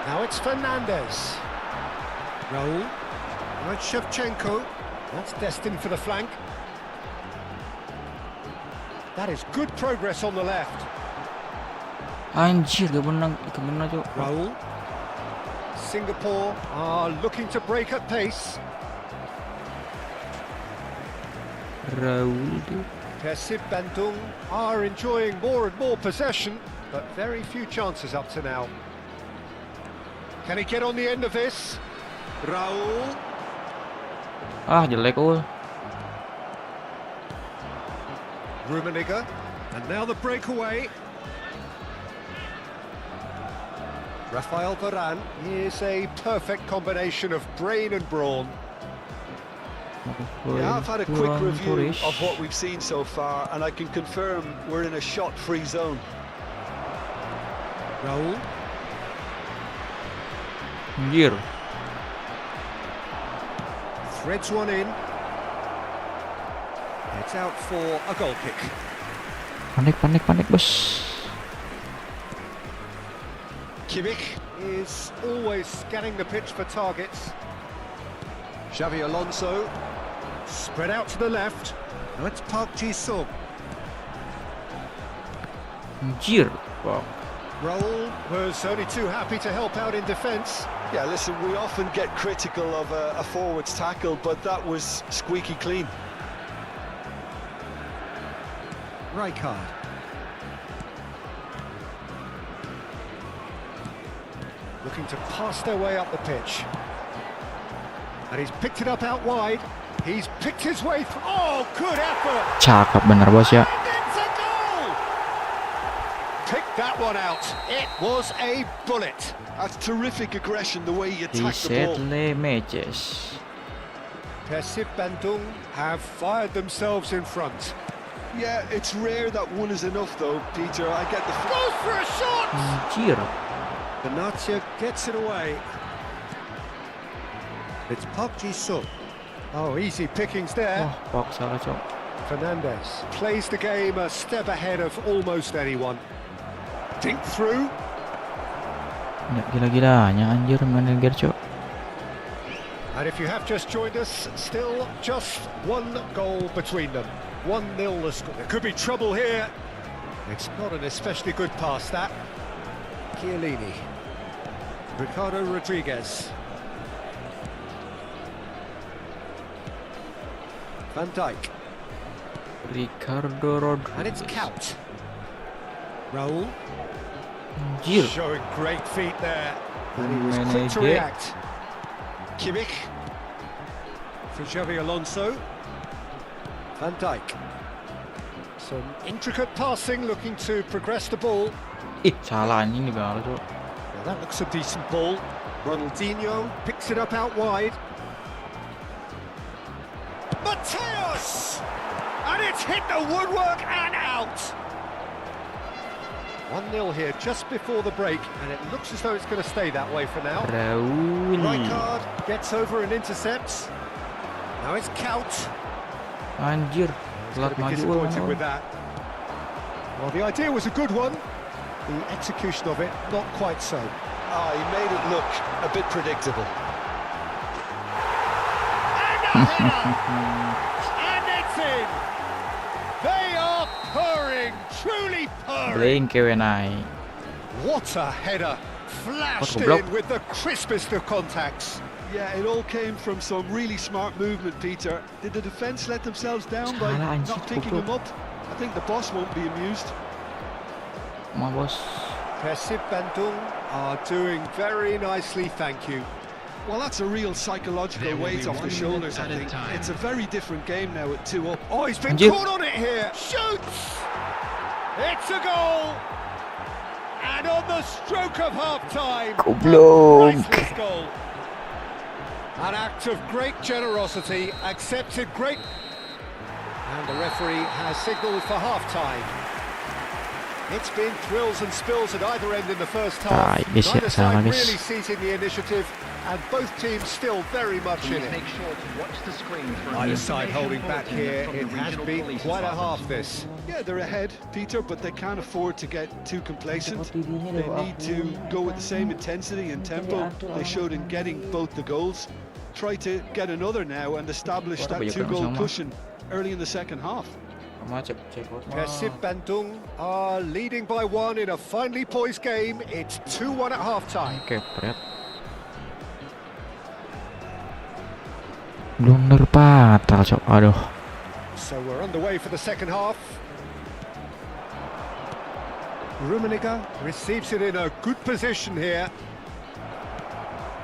[SPEAKER 2] Now it's Fernandez. Raul. Now it's Shevchenko. That's destined for the flank. That is good progress on the left.
[SPEAKER 1] Anjir, gak menang cok.
[SPEAKER 2] Raul. Singapore are looking to break at pace.
[SPEAKER 1] Raul.
[SPEAKER 2] Persib Bandung are enjoying more and more possession, but very few chances up to now. Can he get on the end of this? Raul.
[SPEAKER 1] Ah, jelek ul.
[SPEAKER 2] Rummenigge. And now the breakaway. Rafael Varane is a perfect combination of brain and brawn.
[SPEAKER 3] Yeah, I've had a quick review of what we've seen so far, and I can confirm we're in a shot-free zone.
[SPEAKER 2] Raul.
[SPEAKER 1] Anjir.
[SPEAKER 2] Threads one in. It's out for a goal kick.
[SPEAKER 1] Panik bos.
[SPEAKER 2] Kimmich is always scanning the pitch for targets. Xavi Alonso. Spread out to the left. Now it's Park Ji-sung.
[SPEAKER 1] Anjir. Wow.
[SPEAKER 2] Raul was only too happy to help out in defence.
[SPEAKER 3] Yeah, listen, we often get critical of a forward's tackle, but that was squeaky clean.
[SPEAKER 2] Rijkaard. Looking to pass their way up the pitch. And he's picked it up out wide. He's picked his way through. Oh, good effort!
[SPEAKER 1] Cakep bener bos ya.
[SPEAKER 2] And it's a goal! Picked that one out. It was a bullet.
[SPEAKER 3] That's terrific aggression, the way he attacked the ball.
[SPEAKER 1] Reset matches.
[SPEAKER 2] Persib Bandung have fired themselves in front.
[SPEAKER 3] Yeah, it's rare that one is enough, though, Peter. I get the...
[SPEAKER 2] Goes for a shot!
[SPEAKER 1] Anjir.
[SPEAKER 2] Benatia gets it away. It's Park Ji-sung. Oh, easy pickings there.
[SPEAKER 1] Wah, paksa cok.
[SPEAKER 2] Fernandez plays the game a step ahead of almost anyone. Dink through.
[SPEAKER 1] Ya, gila-gilanya anjir manajer cok.
[SPEAKER 2] And if you have just joined us, still just one goal between them. 1-0 the score. There could be trouble here. It's not an especially good pass, that. Chiellini. Ricardo Rodriguez. Van Dijk.
[SPEAKER 1] Ricardo Rodriguez.
[SPEAKER 2] And it's Kaos. Raul.
[SPEAKER 1] Anjir.
[SPEAKER 2] Showing great feet there. And he was quick to
[SPEAKER 1] Manager.
[SPEAKER 2] react. Kimmich. For Xavi Alonso. Van Dijk. Some intricate passing, looking to progress the ball.
[SPEAKER 1] Ih, salah anjing di bawah cok.
[SPEAKER 2] Now that looks a decent ball. Ronaldinho picks it up out wide. Mateus! And it's hit the woodwork and out! 1-0 here just before the break, and it looks as though it's going to stay that way for now.
[SPEAKER 1] Raul.
[SPEAKER 2] Rijkaard gets over and intercepts. Now it's Kaos.
[SPEAKER 1] Anjir.
[SPEAKER 2] Gonna
[SPEAKER 1] Telat
[SPEAKER 2] be
[SPEAKER 1] maju
[SPEAKER 2] disappointed
[SPEAKER 1] ul.
[SPEAKER 2] with that. Well, the idea was a good one. The execution of it, not quite so.
[SPEAKER 3] He made it look a bit predictable.
[SPEAKER 2] And a header! And it's in! They are purring, truly purring.
[SPEAKER 1] Bling kewenai.
[SPEAKER 2] What a header! Flashed
[SPEAKER 1] What a block.
[SPEAKER 2] in with the crispest of contacts.
[SPEAKER 3] Yeah, it all came from some really smart movement, Peter. Did the defence let themselves down by
[SPEAKER 1] Salah, anjing,
[SPEAKER 3] not picking him up? I think the boss won't be amused.
[SPEAKER 1] Ma bos.
[SPEAKER 2] Persib Bandung are doing very nicely, thank you.
[SPEAKER 3] Well, that's a real psychological
[SPEAKER 4] There will
[SPEAKER 3] weight
[SPEAKER 4] be
[SPEAKER 3] off the
[SPEAKER 4] 1
[SPEAKER 3] shoulders, I
[SPEAKER 4] minute at a
[SPEAKER 3] think.
[SPEAKER 4] time.
[SPEAKER 3] It's a very different game now at 2 up.
[SPEAKER 2] Oh, he's been
[SPEAKER 1] Anjir.
[SPEAKER 2] caught on it here. Shoots! It's a goal! And on the stroke of half-time, a
[SPEAKER 1] Goblok.
[SPEAKER 2] priceless goal. An act of great generosity, accepted great... And the referee has signalled for half-time. It's been thrills and spills at either end in the first half.
[SPEAKER 1] Right, guys,
[SPEAKER 2] Neither
[SPEAKER 1] salah,
[SPEAKER 2] side
[SPEAKER 1] guys.
[SPEAKER 2] really seizing the initiative, and both teams still very much in
[SPEAKER 4] Please
[SPEAKER 2] it.
[SPEAKER 4] make sure to watch the screen for
[SPEAKER 2] Either
[SPEAKER 4] an
[SPEAKER 2] side
[SPEAKER 4] information
[SPEAKER 2] holding back
[SPEAKER 4] bulletin
[SPEAKER 2] here.
[SPEAKER 4] from the
[SPEAKER 2] It has
[SPEAKER 4] regional
[SPEAKER 2] been
[SPEAKER 4] police
[SPEAKER 2] quite a
[SPEAKER 4] department.
[SPEAKER 2] half, this.
[SPEAKER 3] Yeah, they're ahead, Peter, but they can't afford to get too complacent. They need to go with the same intensity and tempo they showed in getting both the goals. Try to get another now and establish that two-goal cushion early in the second half.
[SPEAKER 2] Persib Bandung are leading by 1 in a finely poised game. It's 2-1 at half-time.
[SPEAKER 1] Kepret. Blunder fatal, cok. Aduh.
[SPEAKER 2] So we're underway for the second half. Rummenigge receives it in a good position here.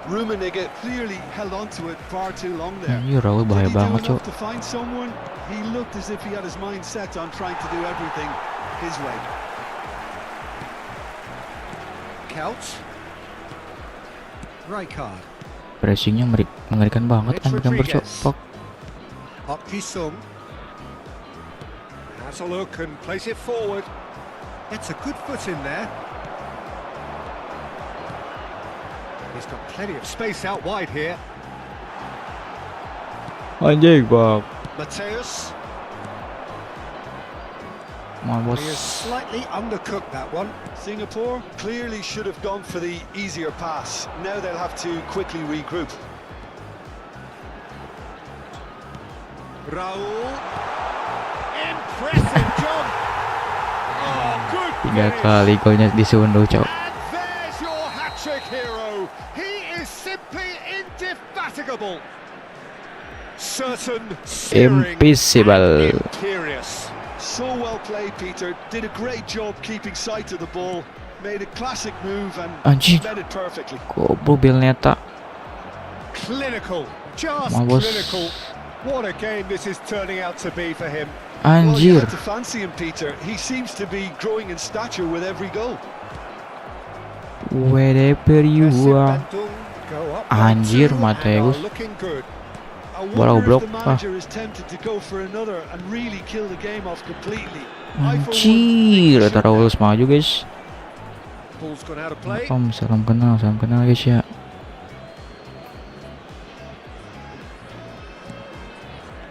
[SPEAKER 3] Rummenigge clearly held on to it far too long there.
[SPEAKER 1] Ini Raul
[SPEAKER 3] Did
[SPEAKER 1] bahaya
[SPEAKER 3] he do
[SPEAKER 1] banget,
[SPEAKER 3] enough
[SPEAKER 1] cok.
[SPEAKER 3] to find someone? He looked as if he had his mind set on trying to do everything his way.
[SPEAKER 2] Kaos. Rijkaard.
[SPEAKER 1] Pressingnya mengerikan banget kan bukan
[SPEAKER 2] Rodriguez.
[SPEAKER 1] bercok.
[SPEAKER 2] Park Ji-sung. Has a look and plays it forward. Gets a good foot in there. He's got plenty of space out wide here.
[SPEAKER 1] Anjing, bang.
[SPEAKER 2] Mateus.
[SPEAKER 1] Ma bos.
[SPEAKER 2] He has slightly undercooked that one.
[SPEAKER 3] Singapore clearly should have gone for the easier pass. Now they'll have to quickly regroup.
[SPEAKER 2] Raul. Impressive jump. Oh, good
[SPEAKER 1] 3
[SPEAKER 2] finish.
[SPEAKER 1] kali golnya disunduh, cok.
[SPEAKER 2] And there's your hat-trick hero. He is simply indefatigable. Certain, searing,
[SPEAKER 1] Invisible.
[SPEAKER 2] and imperious.
[SPEAKER 3] So well played, Peter. Did a great job keeping sight of the ball. Made a classic move and
[SPEAKER 1] Anjing.
[SPEAKER 3] met it perfectly.
[SPEAKER 1] Goblok Bilneta.
[SPEAKER 2] Clinical, just
[SPEAKER 1] Ma bos.
[SPEAKER 2] clinical. What a game this is turning out to be for him.
[SPEAKER 3] Well, you
[SPEAKER 1] Anjir.
[SPEAKER 3] have to fancy him, Peter. He seems to be growing in stature with every goal.
[SPEAKER 1] Wherever you
[SPEAKER 2] Persib
[SPEAKER 1] are.
[SPEAKER 2] Bandung go up
[SPEAKER 1] Anjir,
[SPEAKER 2] 1-2 and
[SPEAKER 1] Mateus.
[SPEAKER 2] are looking good.
[SPEAKER 3] I
[SPEAKER 1] Bola
[SPEAKER 3] wonder if
[SPEAKER 1] goblok.
[SPEAKER 3] the manager is tempted to go for another and really kill the game off completely.
[SPEAKER 1] Anjir, ada Raul maju, guys.
[SPEAKER 2] Ball's gone out of play.
[SPEAKER 1] Salam kenal guys ya.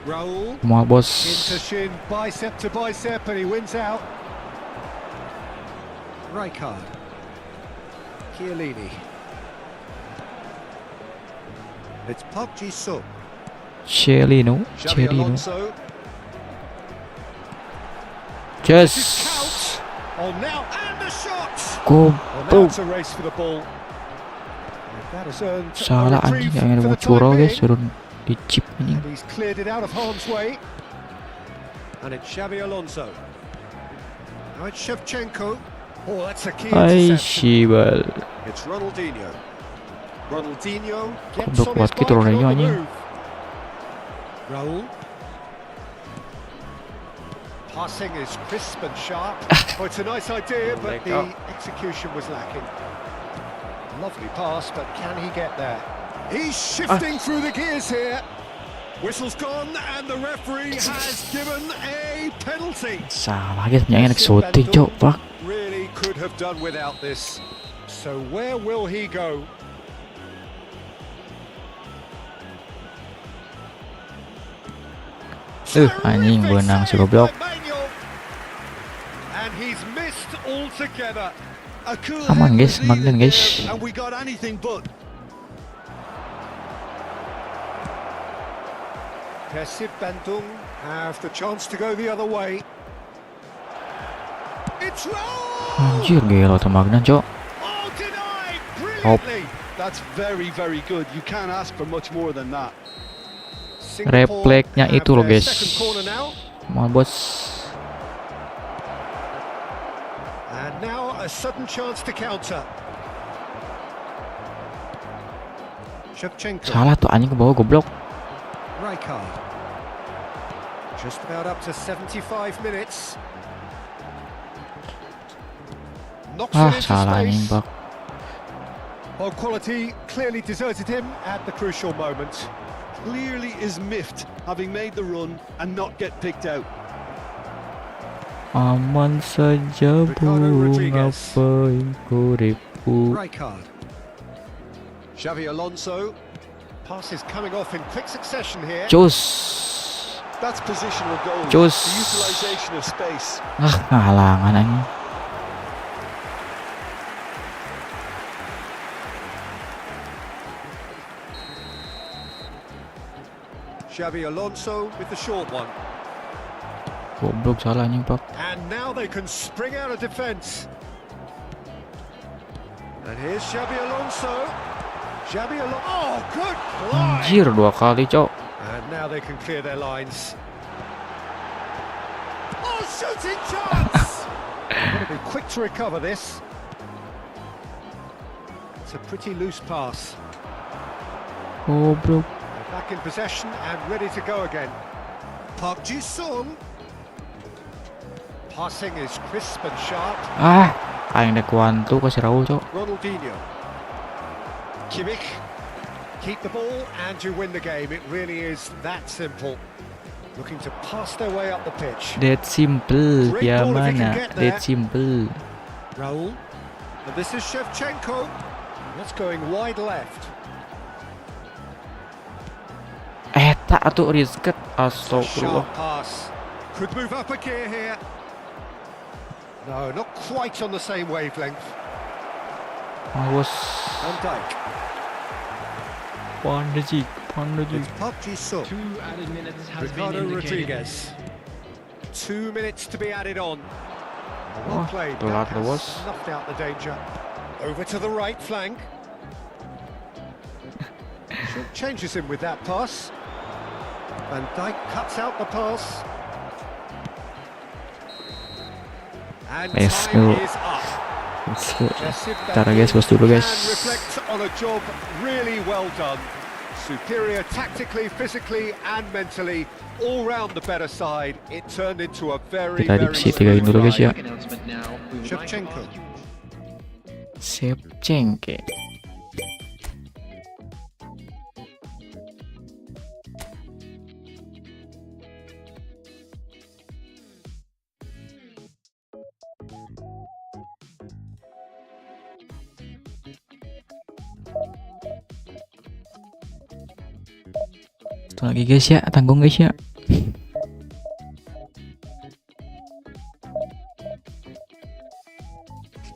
[SPEAKER 2] Raul
[SPEAKER 1] Ma bos.
[SPEAKER 2] into shin, bicep to bicep, and he wins out. Rijkaard. Chiellini. It's Park Ji-sung.
[SPEAKER 1] Celino.
[SPEAKER 2] Xabi Alonso. This is
[SPEAKER 1] Just.
[SPEAKER 2] Kaos. Oh, now, and the shot!
[SPEAKER 1] Go.
[SPEAKER 2] Well, now it's a race for the ball. That has earned a
[SPEAKER 1] Salah
[SPEAKER 2] reprieve
[SPEAKER 1] anjing, yang
[SPEAKER 2] for
[SPEAKER 1] mau
[SPEAKER 2] the time
[SPEAKER 1] curol guys,
[SPEAKER 2] being.
[SPEAKER 1] suruh di chip anjing.
[SPEAKER 2] And he's cleared it out of harm's way. And it's Xabi Alonso. Now it's Shevchenko. Oh, that's a key
[SPEAKER 1] Ay,
[SPEAKER 2] interception.
[SPEAKER 1] Shibal.
[SPEAKER 2] It's Ronaldinho. Ronaldinho gets
[SPEAKER 1] Goblok
[SPEAKER 2] on
[SPEAKER 1] banget
[SPEAKER 2] his
[SPEAKER 1] gitu
[SPEAKER 2] mark and
[SPEAKER 1] Ronaldinho,
[SPEAKER 2] on the
[SPEAKER 1] anjing.
[SPEAKER 2] move. Raul. Passing is crisp and sharp. Oh, it's a nice idea, but the execution was lacking. Lovely pass, but can he get there? He's shifting through the gears here. Whistle's gone, and the referee has given a penalty.
[SPEAKER 1] Salah guys, punya anak sote, cok. Fuck.
[SPEAKER 2] Really could have done without this. So where will he go?
[SPEAKER 1] Anjing benang si
[SPEAKER 2] Terrific
[SPEAKER 1] goblok.
[SPEAKER 2] save by Manuel. And he's missed altogether.
[SPEAKER 3] A cool
[SPEAKER 1] Aman,
[SPEAKER 3] head
[SPEAKER 1] guys,
[SPEAKER 3] was
[SPEAKER 1] magdan,
[SPEAKER 3] needed
[SPEAKER 1] guys.
[SPEAKER 3] there, and we got anything but.
[SPEAKER 2] Persib Bandung have the chance to go the other way. It's rolled!
[SPEAKER 1] Anjir, gila tuh Magnan, Cok.
[SPEAKER 2] Oh, denied brilliantly.
[SPEAKER 3] That's very, very good. You can't ask for much more than that.
[SPEAKER 2] Singapore
[SPEAKER 1] Refleksnya
[SPEAKER 2] have
[SPEAKER 1] itu loh,
[SPEAKER 2] their
[SPEAKER 1] guys.
[SPEAKER 2] second corner now.
[SPEAKER 1] Mal bos.
[SPEAKER 2] And now a sudden chance to counter. Shevchenko.
[SPEAKER 1] Salah tuh anjing ke bawah goblok.
[SPEAKER 2] Rijkaard. Just about up to 75 minutes. Knocks it into
[SPEAKER 1] Salah anjing,
[SPEAKER 2] space.
[SPEAKER 1] Bak.
[SPEAKER 2] Well, quality clearly deserted him at the crucial moment.
[SPEAKER 3] Clearly is miffed, having made the run and not get picked out.
[SPEAKER 1] Aman saja
[SPEAKER 2] Ricardo
[SPEAKER 1] bu,
[SPEAKER 2] Rodriguez.
[SPEAKER 1] ngapain kuripu.
[SPEAKER 2] Rijkaard. Xavi Alonso. Passes coming off in quick succession here.
[SPEAKER 1] Cus.
[SPEAKER 3] That's positional goal.
[SPEAKER 1] Just-
[SPEAKER 3] The utilisation of space.
[SPEAKER 1] Ngalangan anjing.
[SPEAKER 2] Xavi Alonso with the short one.
[SPEAKER 1] Goblok salah anjing, Pak.
[SPEAKER 2] And now they can spring out of defence. And here's Xavi Alonso. Xavi Alonso. Oh, good fly.
[SPEAKER 1] Anjir, 2 kali, Cok.
[SPEAKER 2] And now they can clear their lines. Oh, shooting chance! Got to be quick to recover this. It's a pretty loose pass.
[SPEAKER 1] Goblok.
[SPEAKER 2] They're back in possession and ready to go again. Park Ji-sung. Passing is crisp and sharp.
[SPEAKER 1] Aing dek wantu kasih Raul, Cok.
[SPEAKER 2] Ronaldinho. Kimmich. Keep the ball and you win the game. It really is that simple. Looking to pass their way up the pitch.
[SPEAKER 1] That simple,
[SPEAKER 2] Great
[SPEAKER 1] ya
[SPEAKER 2] ball if he can
[SPEAKER 1] mana?
[SPEAKER 2] get there.
[SPEAKER 1] That simple.
[SPEAKER 2] Raul. And this is Shevchenko. That's going wide left.
[SPEAKER 1] Tak tuh Rizket. Astagfirullah.
[SPEAKER 2] Sharp pass. Could move up a gear here. No, not quite on the same wavelength.
[SPEAKER 1] Awas.
[SPEAKER 2] Van Dijk.
[SPEAKER 1] Pandajik.
[SPEAKER 2] It's Park Ji-sung.
[SPEAKER 4] 2 added minutes has
[SPEAKER 2] Ricardo
[SPEAKER 4] been indicated.
[SPEAKER 2] Rodriguez. 2 minutes to be added on. Well
[SPEAKER 1] Wah,
[SPEAKER 2] played.
[SPEAKER 1] telat
[SPEAKER 2] That
[SPEAKER 1] loh,
[SPEAKER 2] has
[SPEAKER 1] bos.
[SPEAKER 2] snuffed out the danger. Over to the right flank. Short changes him with that pass. Van Dijk cuts out the pass. And
[SPEAKER 1] Let's
[SPEAKER 2] time
[SPEAKER 1] go.
[SPEAKER 2] is up.
[SPEAKER 1] Ntar guys, bos dulu guys.
[SPEAKER 2] Can reflect on a job really well done. Superior tactically, physically and mentally. All round the better side. It turned into a very,
[SPEAKER 1] Kita
[SPEAKER 2] very
[SPEAKER 1] Divisi 3 dulu guys ya.
[SPEAKER 4] Announcement now. We would like to
[SPEAKER 2] Shevchenko.
[SPEAKER 4] ask you-
[SPEAKER 1] Shevchenko. Satu lagi guys ya, tanggung guys ya.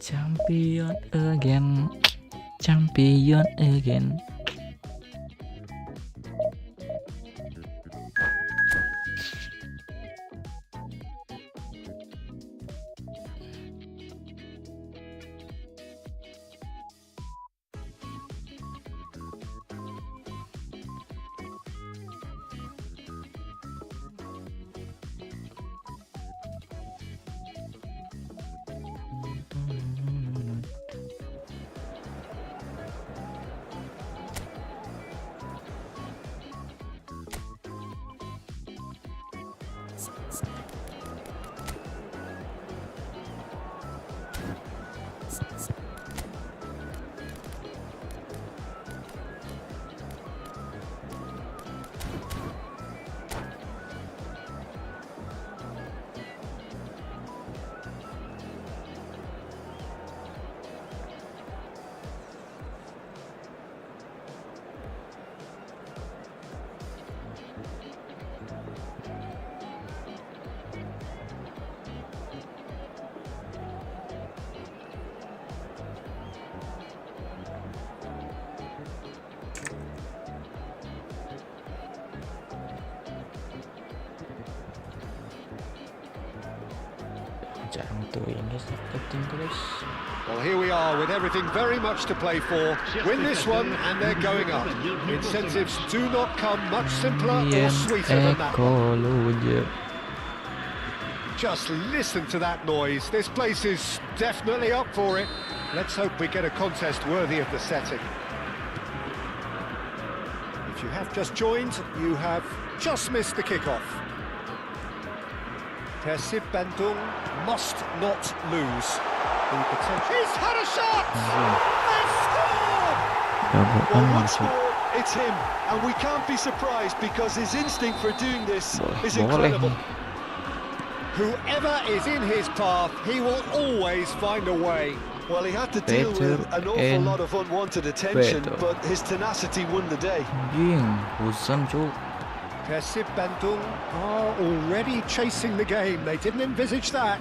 [SPEAKER 1] Champion again, champion again. Jarang tuh yang guys, dapetin tuh guys.
[SPEAKER 2] Well, here we are with everything very much to play for. Win this one and they're going up. Incentives do not come much simpler or sweeter than that one. Just listen to that noise. This place is definitely up for it. Let's hope we get a contest worthy of the setting. If you have just joined, you have just missed the kickoff. Persib Bandung must not lose. He's had a shot! They've scored!
[SPEAKER 3] Well, once more, it's him, and we can't be surprised because his instinct for doing this is incredible.
[SPEAKER 2] Whoever is in his path, he will always find a way.
[SPEAKER 3] Well, he had to deal with an awful lot of unwanted attention, but his tenacity won the day.
[SPEAKER 2] Persib Bandung are already chasing the game. They didn't envisage that.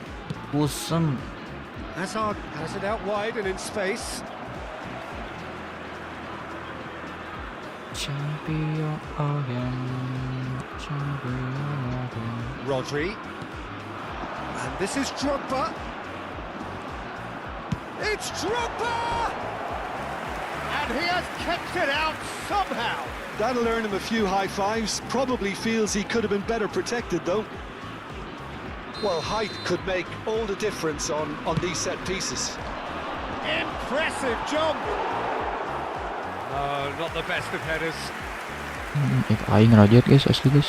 [SPEAKER 2] Hazard has it out wide and in space. Rodri. And this is Drogba. It's Drogba! And he has kept it out somehow.
[SPEAKER 3] That'll earn him a few high fives. Probably feels he could have been better protected though. Well, height could make all the difference on these set pieces.
[SPEAKER 2] Impressive jump. Oh, not the best of headers.
[SPEAKER 1] Aing ngerajat guys, asli guys.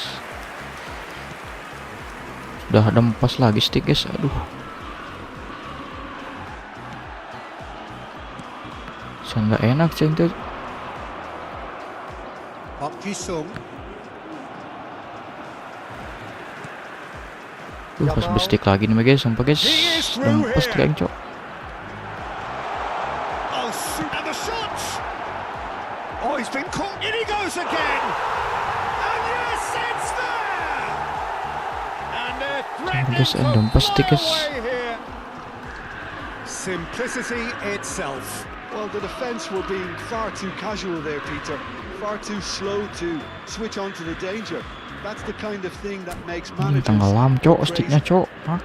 [SPEAKER 1] Sudah ada empas lagi stick guys, aduh. Saya nggak enak ceng tuh.
[SPEAKER 2] Park Ji-sung.
[SPEAKER 1] Pas bestik lagi nih guys, sumpah guys. Pas stick cok.
[SPEAKER 2] Oh, and the shot! Oh, he's been caught. In he goes again! And yes, it's there! And they're threatening to fly away here. Simplicity itself.
[SPEAKER 3] Well, the defence were being far too casual there, Peter. Far too slow to switch on to the danger. That's the kind of thing that makes managers
[SPEAKER 1] tenggelam cok, sticknya cok. Hah?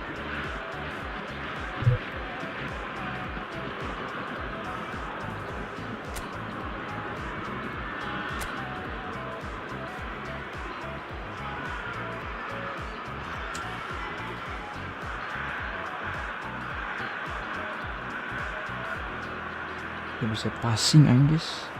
[SPEAKER 1] Dia bisa passing guys.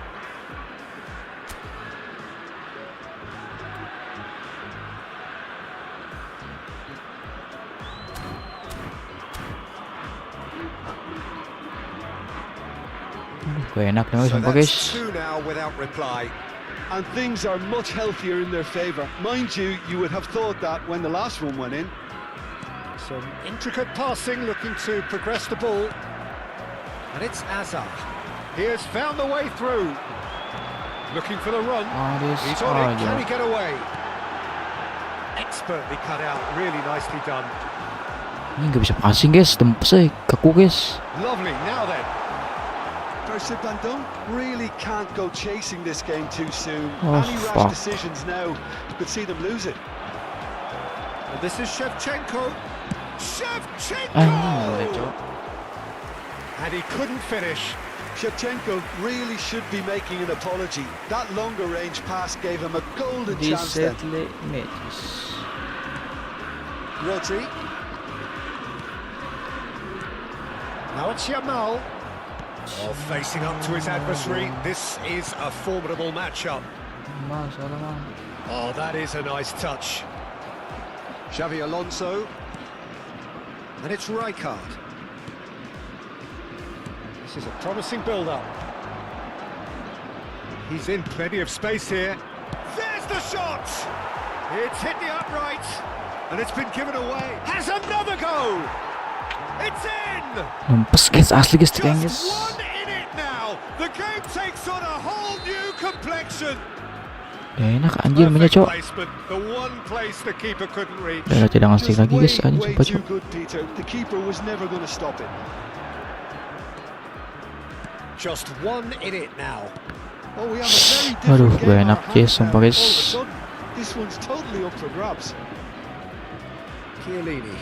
[SPEAKER 1] Enak nih sumpah guys.
[SPEAKER 3] And things are much healthier in their favour. Mind you, you would have thought that when the last one went in.
[SPEAKER 2] Some intricate passing, looking to progress the ball. And it's Hazard. He has found the way through. Looking for the run. He's on it. Can he get away? Expertly cut out. Really nicely done.
[SPEAKER 1] Ini nggak bisa passing guys. Dempes kaku guys.
[SPEAKER 2] Lovely. Now then.
[SPEAKER 3] Persib Bandung really can't go chasing this game too soon. Any rash decisions now could see them lose it.
[SPEAKER 2] And this is Shevchenko. Shevchenko! And he couldn't finish.
[SPEAKER 3] Shevchenko really should be making an apology. That longer range pass gave him a golden chance then. Rodri.
[SPEAKER 2] Now it's Yamal. Oh, facing up to his adversary. This is a formidable matchup. Oh, that is a nice touch. Xavi Alonso. And it's Rijkaard. This is a promising build-up. He's in plenty of space here. There's the shot! It's hit the upright, and it's been given away. Has another go! It's in!
[SPEAKER 1] Pas guys, asli guys,
[SPEAKER 2] just one in it now. The game takes on a whole new complexion.
[SPEAKER 1] Enak anjir mainnya cok.
[SPEAKER 2] The one place the keeper couldn't reach.
[SPEAKER 1] Udah tidak ngasih lagi guys, anjir
[SPEAKER 3] way too good, Peter. The keeper was never going to stop it.
[SPEAKER 2] Just one in it now.
[SPEAKER 3] Oh, we have a very different game
[SPEAKER 1] enak guys, sumpah guys.
[SPEAKER 3] This one's totally up for grabs.
[SPEAKER 2] Chiellini.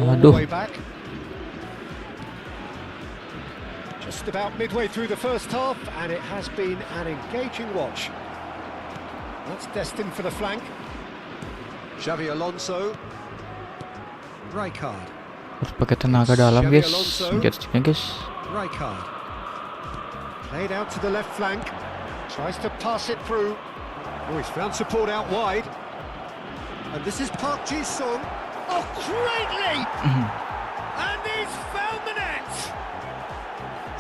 [SPEAKER 2] All the
[SPEAKER 1] Aduh.
[SPEAKER 2] way back. Just about midway through the first half, and it has been an engaging watch. That's destined for the flank. Xavi Alonso. Rijkaard.
[SPEAKER 1] Harus pakai tenaga dalam
[SPEAKER 2] Xavi
[SPEAKER 1] guys.
[SPEAKER 2] Alonso.
[SPEAKER 1] Sticknya guys.
[SPEAKER 2] Rijkaard. Played out to the left flank. Tries to pass it through. Oh, he's found support out wide. And this is Park Ji-sung. Oh, great leap! And he's found the net!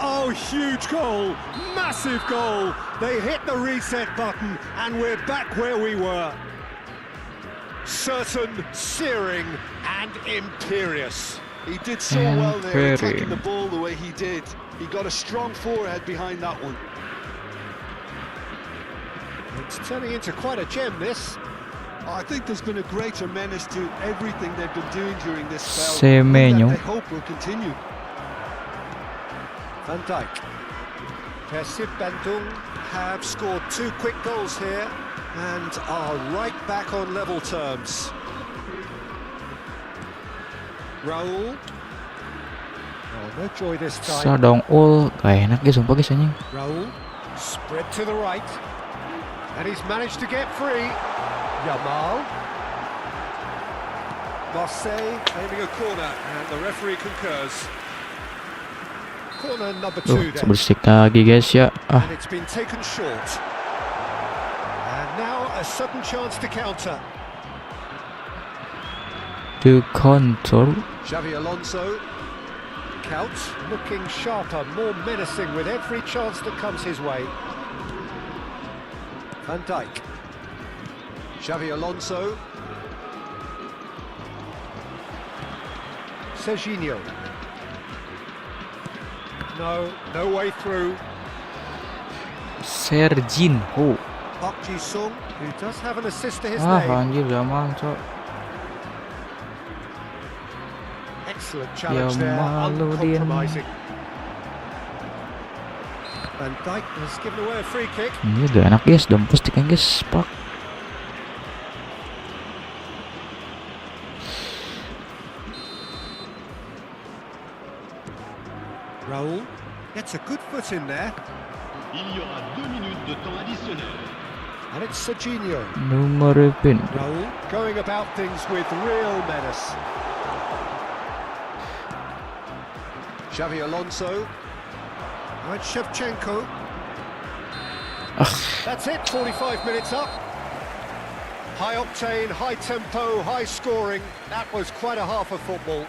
[SPEAKER 2] Oh, huge goal! Massive goal! They hit the reset button and we're back where we were. Certain, searing and imperious.
[SPEAKER 3] He did so well there, attacking
[SPEAKER 1] Imperium.
[SPEAKER 3] the ball the way he did. He got a strong forehead behind that one.
[SPEAKER 2] It's turning into quite a gem, this.
[SPEAKER 3] I think there's been a greater menace to everything they've been doing during this spell.
[SPEAKER 1] Semenyo.
[SPEAKER 3] One that they hope will continue.
[SPEAKER 2] Van Dijk. Persib Bandung have scored 2 quick goals here and are right back on level terms. Raul. Oh, no joy this time.
[SPEAKER 1] Sa dong ul, gak enak guys, sumpah guys anjing.
[SPEAKER 2] Raul. Spread to the right. And he's managed to get free. Yamal. Marseille aiming a corner and the referee concurs. Corner number 2 then.
[SPEAKER 1] Bersik lagi guys ya. Ah,
[SPEAKER 2] And it's been taken short. And now a sudden chance to counter.
[SPEAKER 1] to control.
[SPEAKER 2] Xavi Alonso. Counts looking sharper, more menacing with every chance that comes his way. Van Dijk. Xavi Alonso. Serginho. No way through.
[SPEAKER 1] Serginho.
[SPEAKER 2] Park Ji-sung, who does have an assist to his
[SPEAKER 1] Ah,
[SPEAKER 2] name.
[SPEAKER 1] anjir Yamal cok.
[SPEAKER 2] Excellent challenge there,
[SPEAKER 1] malu dia.
[SPEAKER 2] uncompromising. Van Dijk has given away a free kick.
[SPEAKER 1] Ini gak enak guys, dempes sticknya guys, pak.
[SPEAKER 2] Raul gets a good foot in there.
[SPEAKER 4] Il y aura 2 minutes de temps additionnel.
[SPEAKER 2] And it's Serginho.
[SPEAKER 1] Nomor pin.
[SPEAKER 2] Raul going about things with real menace. Xavi Alonso. Now it's Shevchenko. That's it, 45 minutes up. High octane, high tempo, high scoring. That was quite a half of football.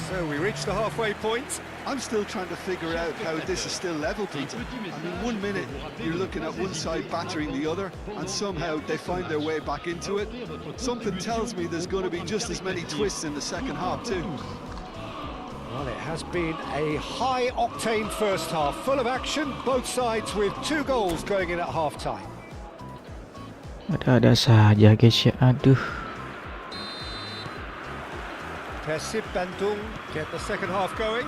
[SPEAKER 2] So we reached the halfway point.
[SPEAKER 3] I'm still trying to figure out how this is still level, Peter. I mean, 1 minute you're looking at one side battering the other, and somehow they find their way back into it. Something tells me there's going to be just as many twists in the second half too.
[SPEAKER 2] Well, it has been a high-octane first half, full of action, both sides with 2 goals going in at half-time.
[SPEAKER 1] Ada-ada saja guys ya, aduh.
[SPEAKER 2] Persib Bandung get the second half going.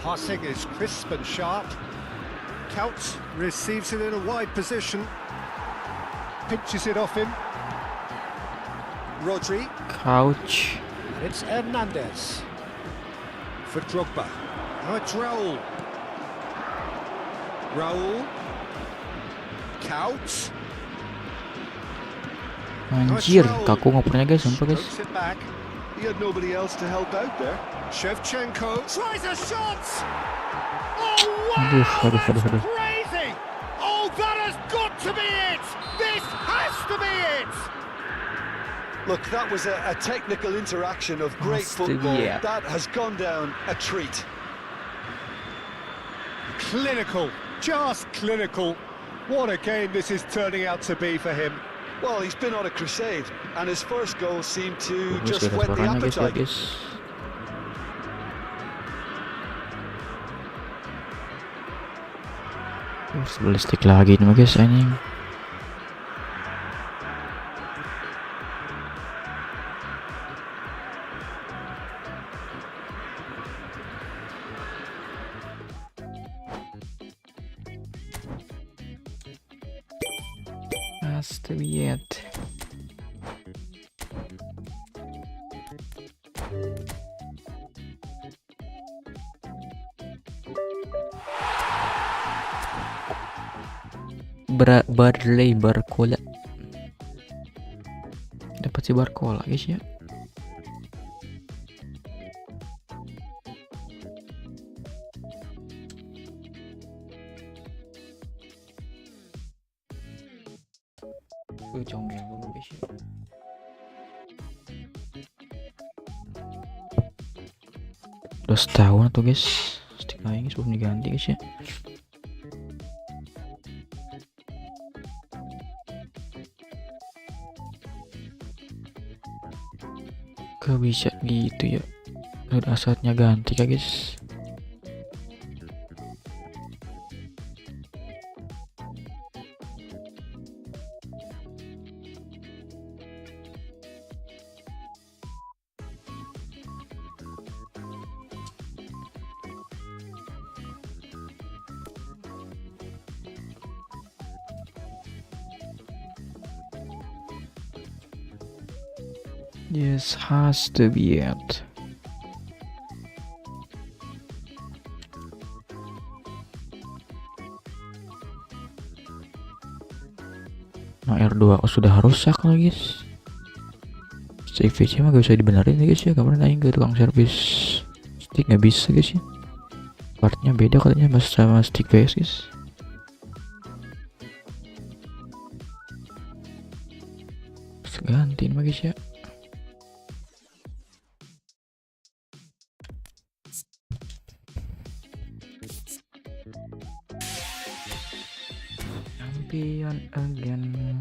[SPEAKER 2] Passing is crisp and sharp. Kaos receives it in a wide position. Pinches it off him. Rodri.
[SPEAKER 1] Couch.
[SPEAKER 2] And it's Hernandez. For Drogba. Now it's Raul. Raul. Kaos.
[SPEAKER 1] Anjir, kaku ngopernya guys, sumpah guys.
[SPEAKER 2] Strokes it back.
[SPEAKER 3] He had nobody else to help out there.
[SPEAKER 2] Shevchenko tries a shot. Oh wow!
[SPEAKER 1] Aduh.
[SPEAKER 2] That's crazy! Oh, that has got to be it! This has to be it!
[SPEAKER 3] Look, that was a technical interaction of great
[SPEAKER 1] Has to be,
[SPEAKER 3] football.
[SPEAKER 1] yeah.
[SPEAKER 3] That has gone down a treat.
[SPEAKER 2] Clinical, just clinical. What a game this is turning out to be for him.
[SPEAKER 3] Well, he's been on a crusade, and his first goal seemed to
[SPEAKER 1] Bagus
[SPEAKER 3] just
[SPEAKER 1] ya
[SPEAKER 3] whet the
[SPEAKER 1] suaranya guys ya
[SPEAKER 3] appetite.
[SPEAKER 1] guys. Sebeli stick lagi nih guys anjing. Has to be it. Barley Barcola. Dapat si Barcola guys ya. Comel dulu guys ya. Udah setahun tuh guys, stick lainnya sebelum diganti guys ya. Gak bisa gitu ya, udah saatnya ganti ya guys. Yes, has to be it. Nah, R2 sudah rusak lagi guys. Stick mah gak bisa dibenerin ya guys ya, kemarin aing ke tukang servis stick gak bisa guys ya. Partnya beda katanya mas sama stick PS guys. Terus gantiin mah guys ya. Champion again.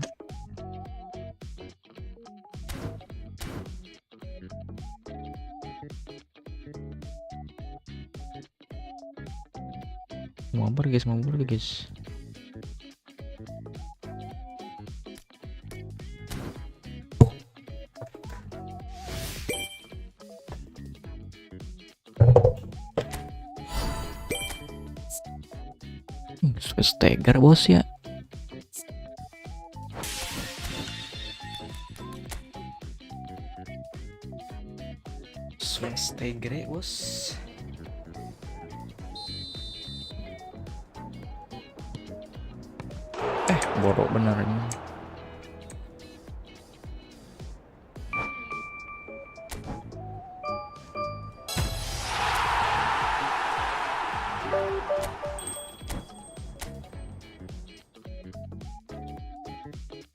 [SPEAKER 1] Mampir guys. Stagger bos ya. Stagger bos. Borok bener ini.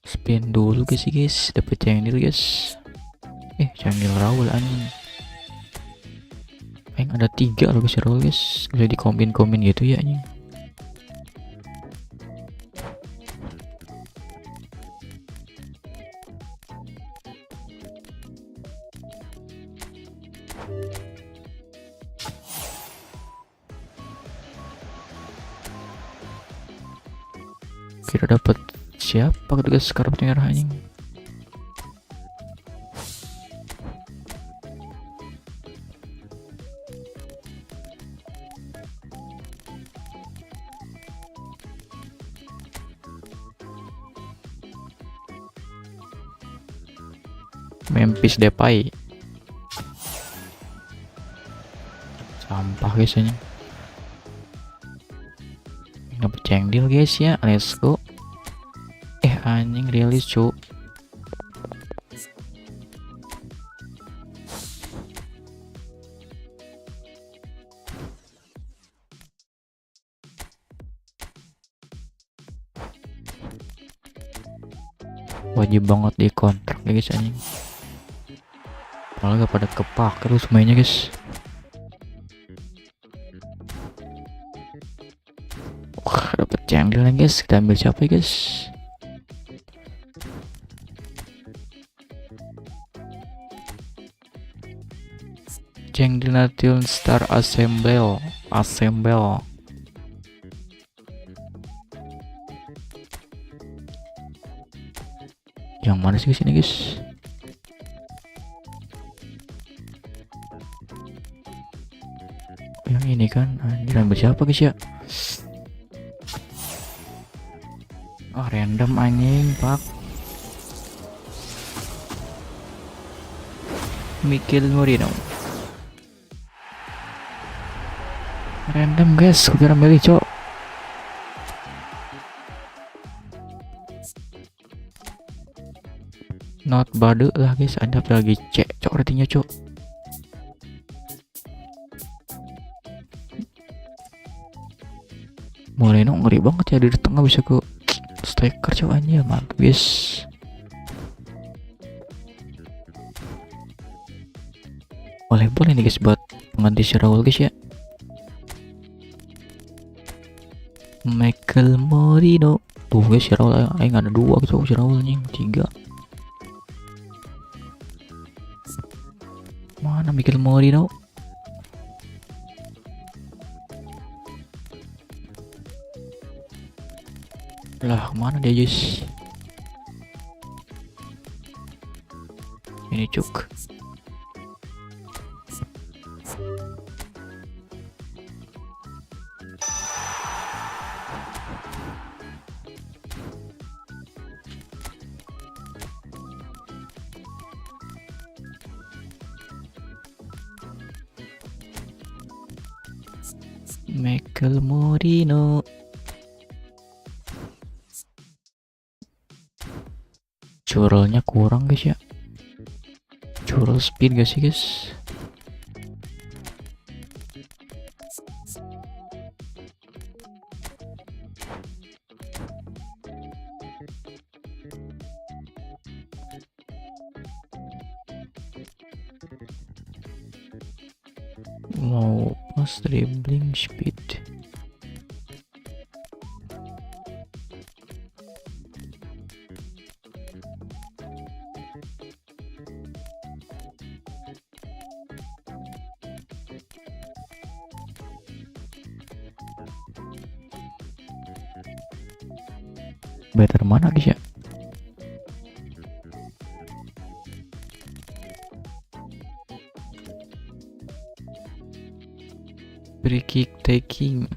[SPEAKER 1] Spin dulu guys, dapet channel guys. Channel Raul anjing. Ada 3 loh guys Raul guys, bisa dikombin gitu ya anjing. Kira dapat siapa gitu guys, kartu merah anjing. Memphis Depay. Sampah guys ini. Dapet cengdil guys ya, let's go. Anjing rilis cu. Wajib banget di kontrak ya guys anjing. Malah gak pada kepake lu semuanya guys. Dapet cendil nih guys, kita ambil siapa ya guys? Cendil Nation Star Assemble. Yang mana sih sini guys? Yang ini kan, anjir ambil siapa guys ya? Random anjing pak. Mikel Moreno. Random guys, gue kira milih cok. not bad lah guys. Anda lagi cek cok ratingnya cok. Moreno ngeri banget ya, di tengah bisa ke striker cok, anjir mantap guys. Boleh nih guys buat pengganti Selalu guys ya. Michael Moreno tuh guys, Selalu aing ada 2 gitu, Selalu anjing 3. Mana Michael Moreno? Lah kemana dia guys? Ini cuk. Michael Moreno. Curlnya kurang guys ya. Curl speed gak sih guys? Mau pas dribbling speed. Better mana guys ya? Free kick taking.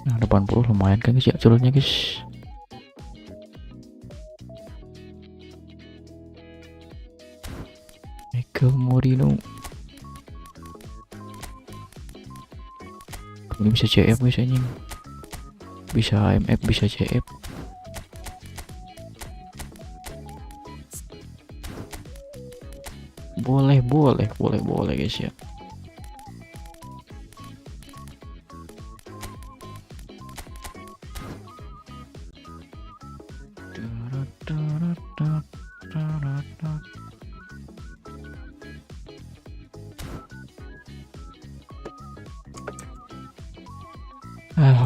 [SPEAKER 1] Nah, 80 lumayan kan guys ya curlnya guys. Michael Moreno. Ini bisa CF guys anjing. Bisa MF, bisa CF. Boleh guys ya.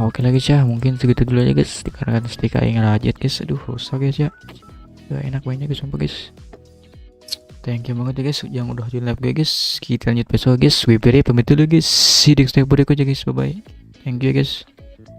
[SPEAKER 1] Oke lagi ya, mungkin segitu dulu aja guys. Dikarenakan stick aing rajit guys, aduh rusak guys ya. Gak enak banyak guys, sumpah guys. Thank you banget ya guys yang udah join live guys. Kita lanjut besok guys. WPR pamit dulu guys. See you next berikutnya guys. Bye bye. Thank you guys.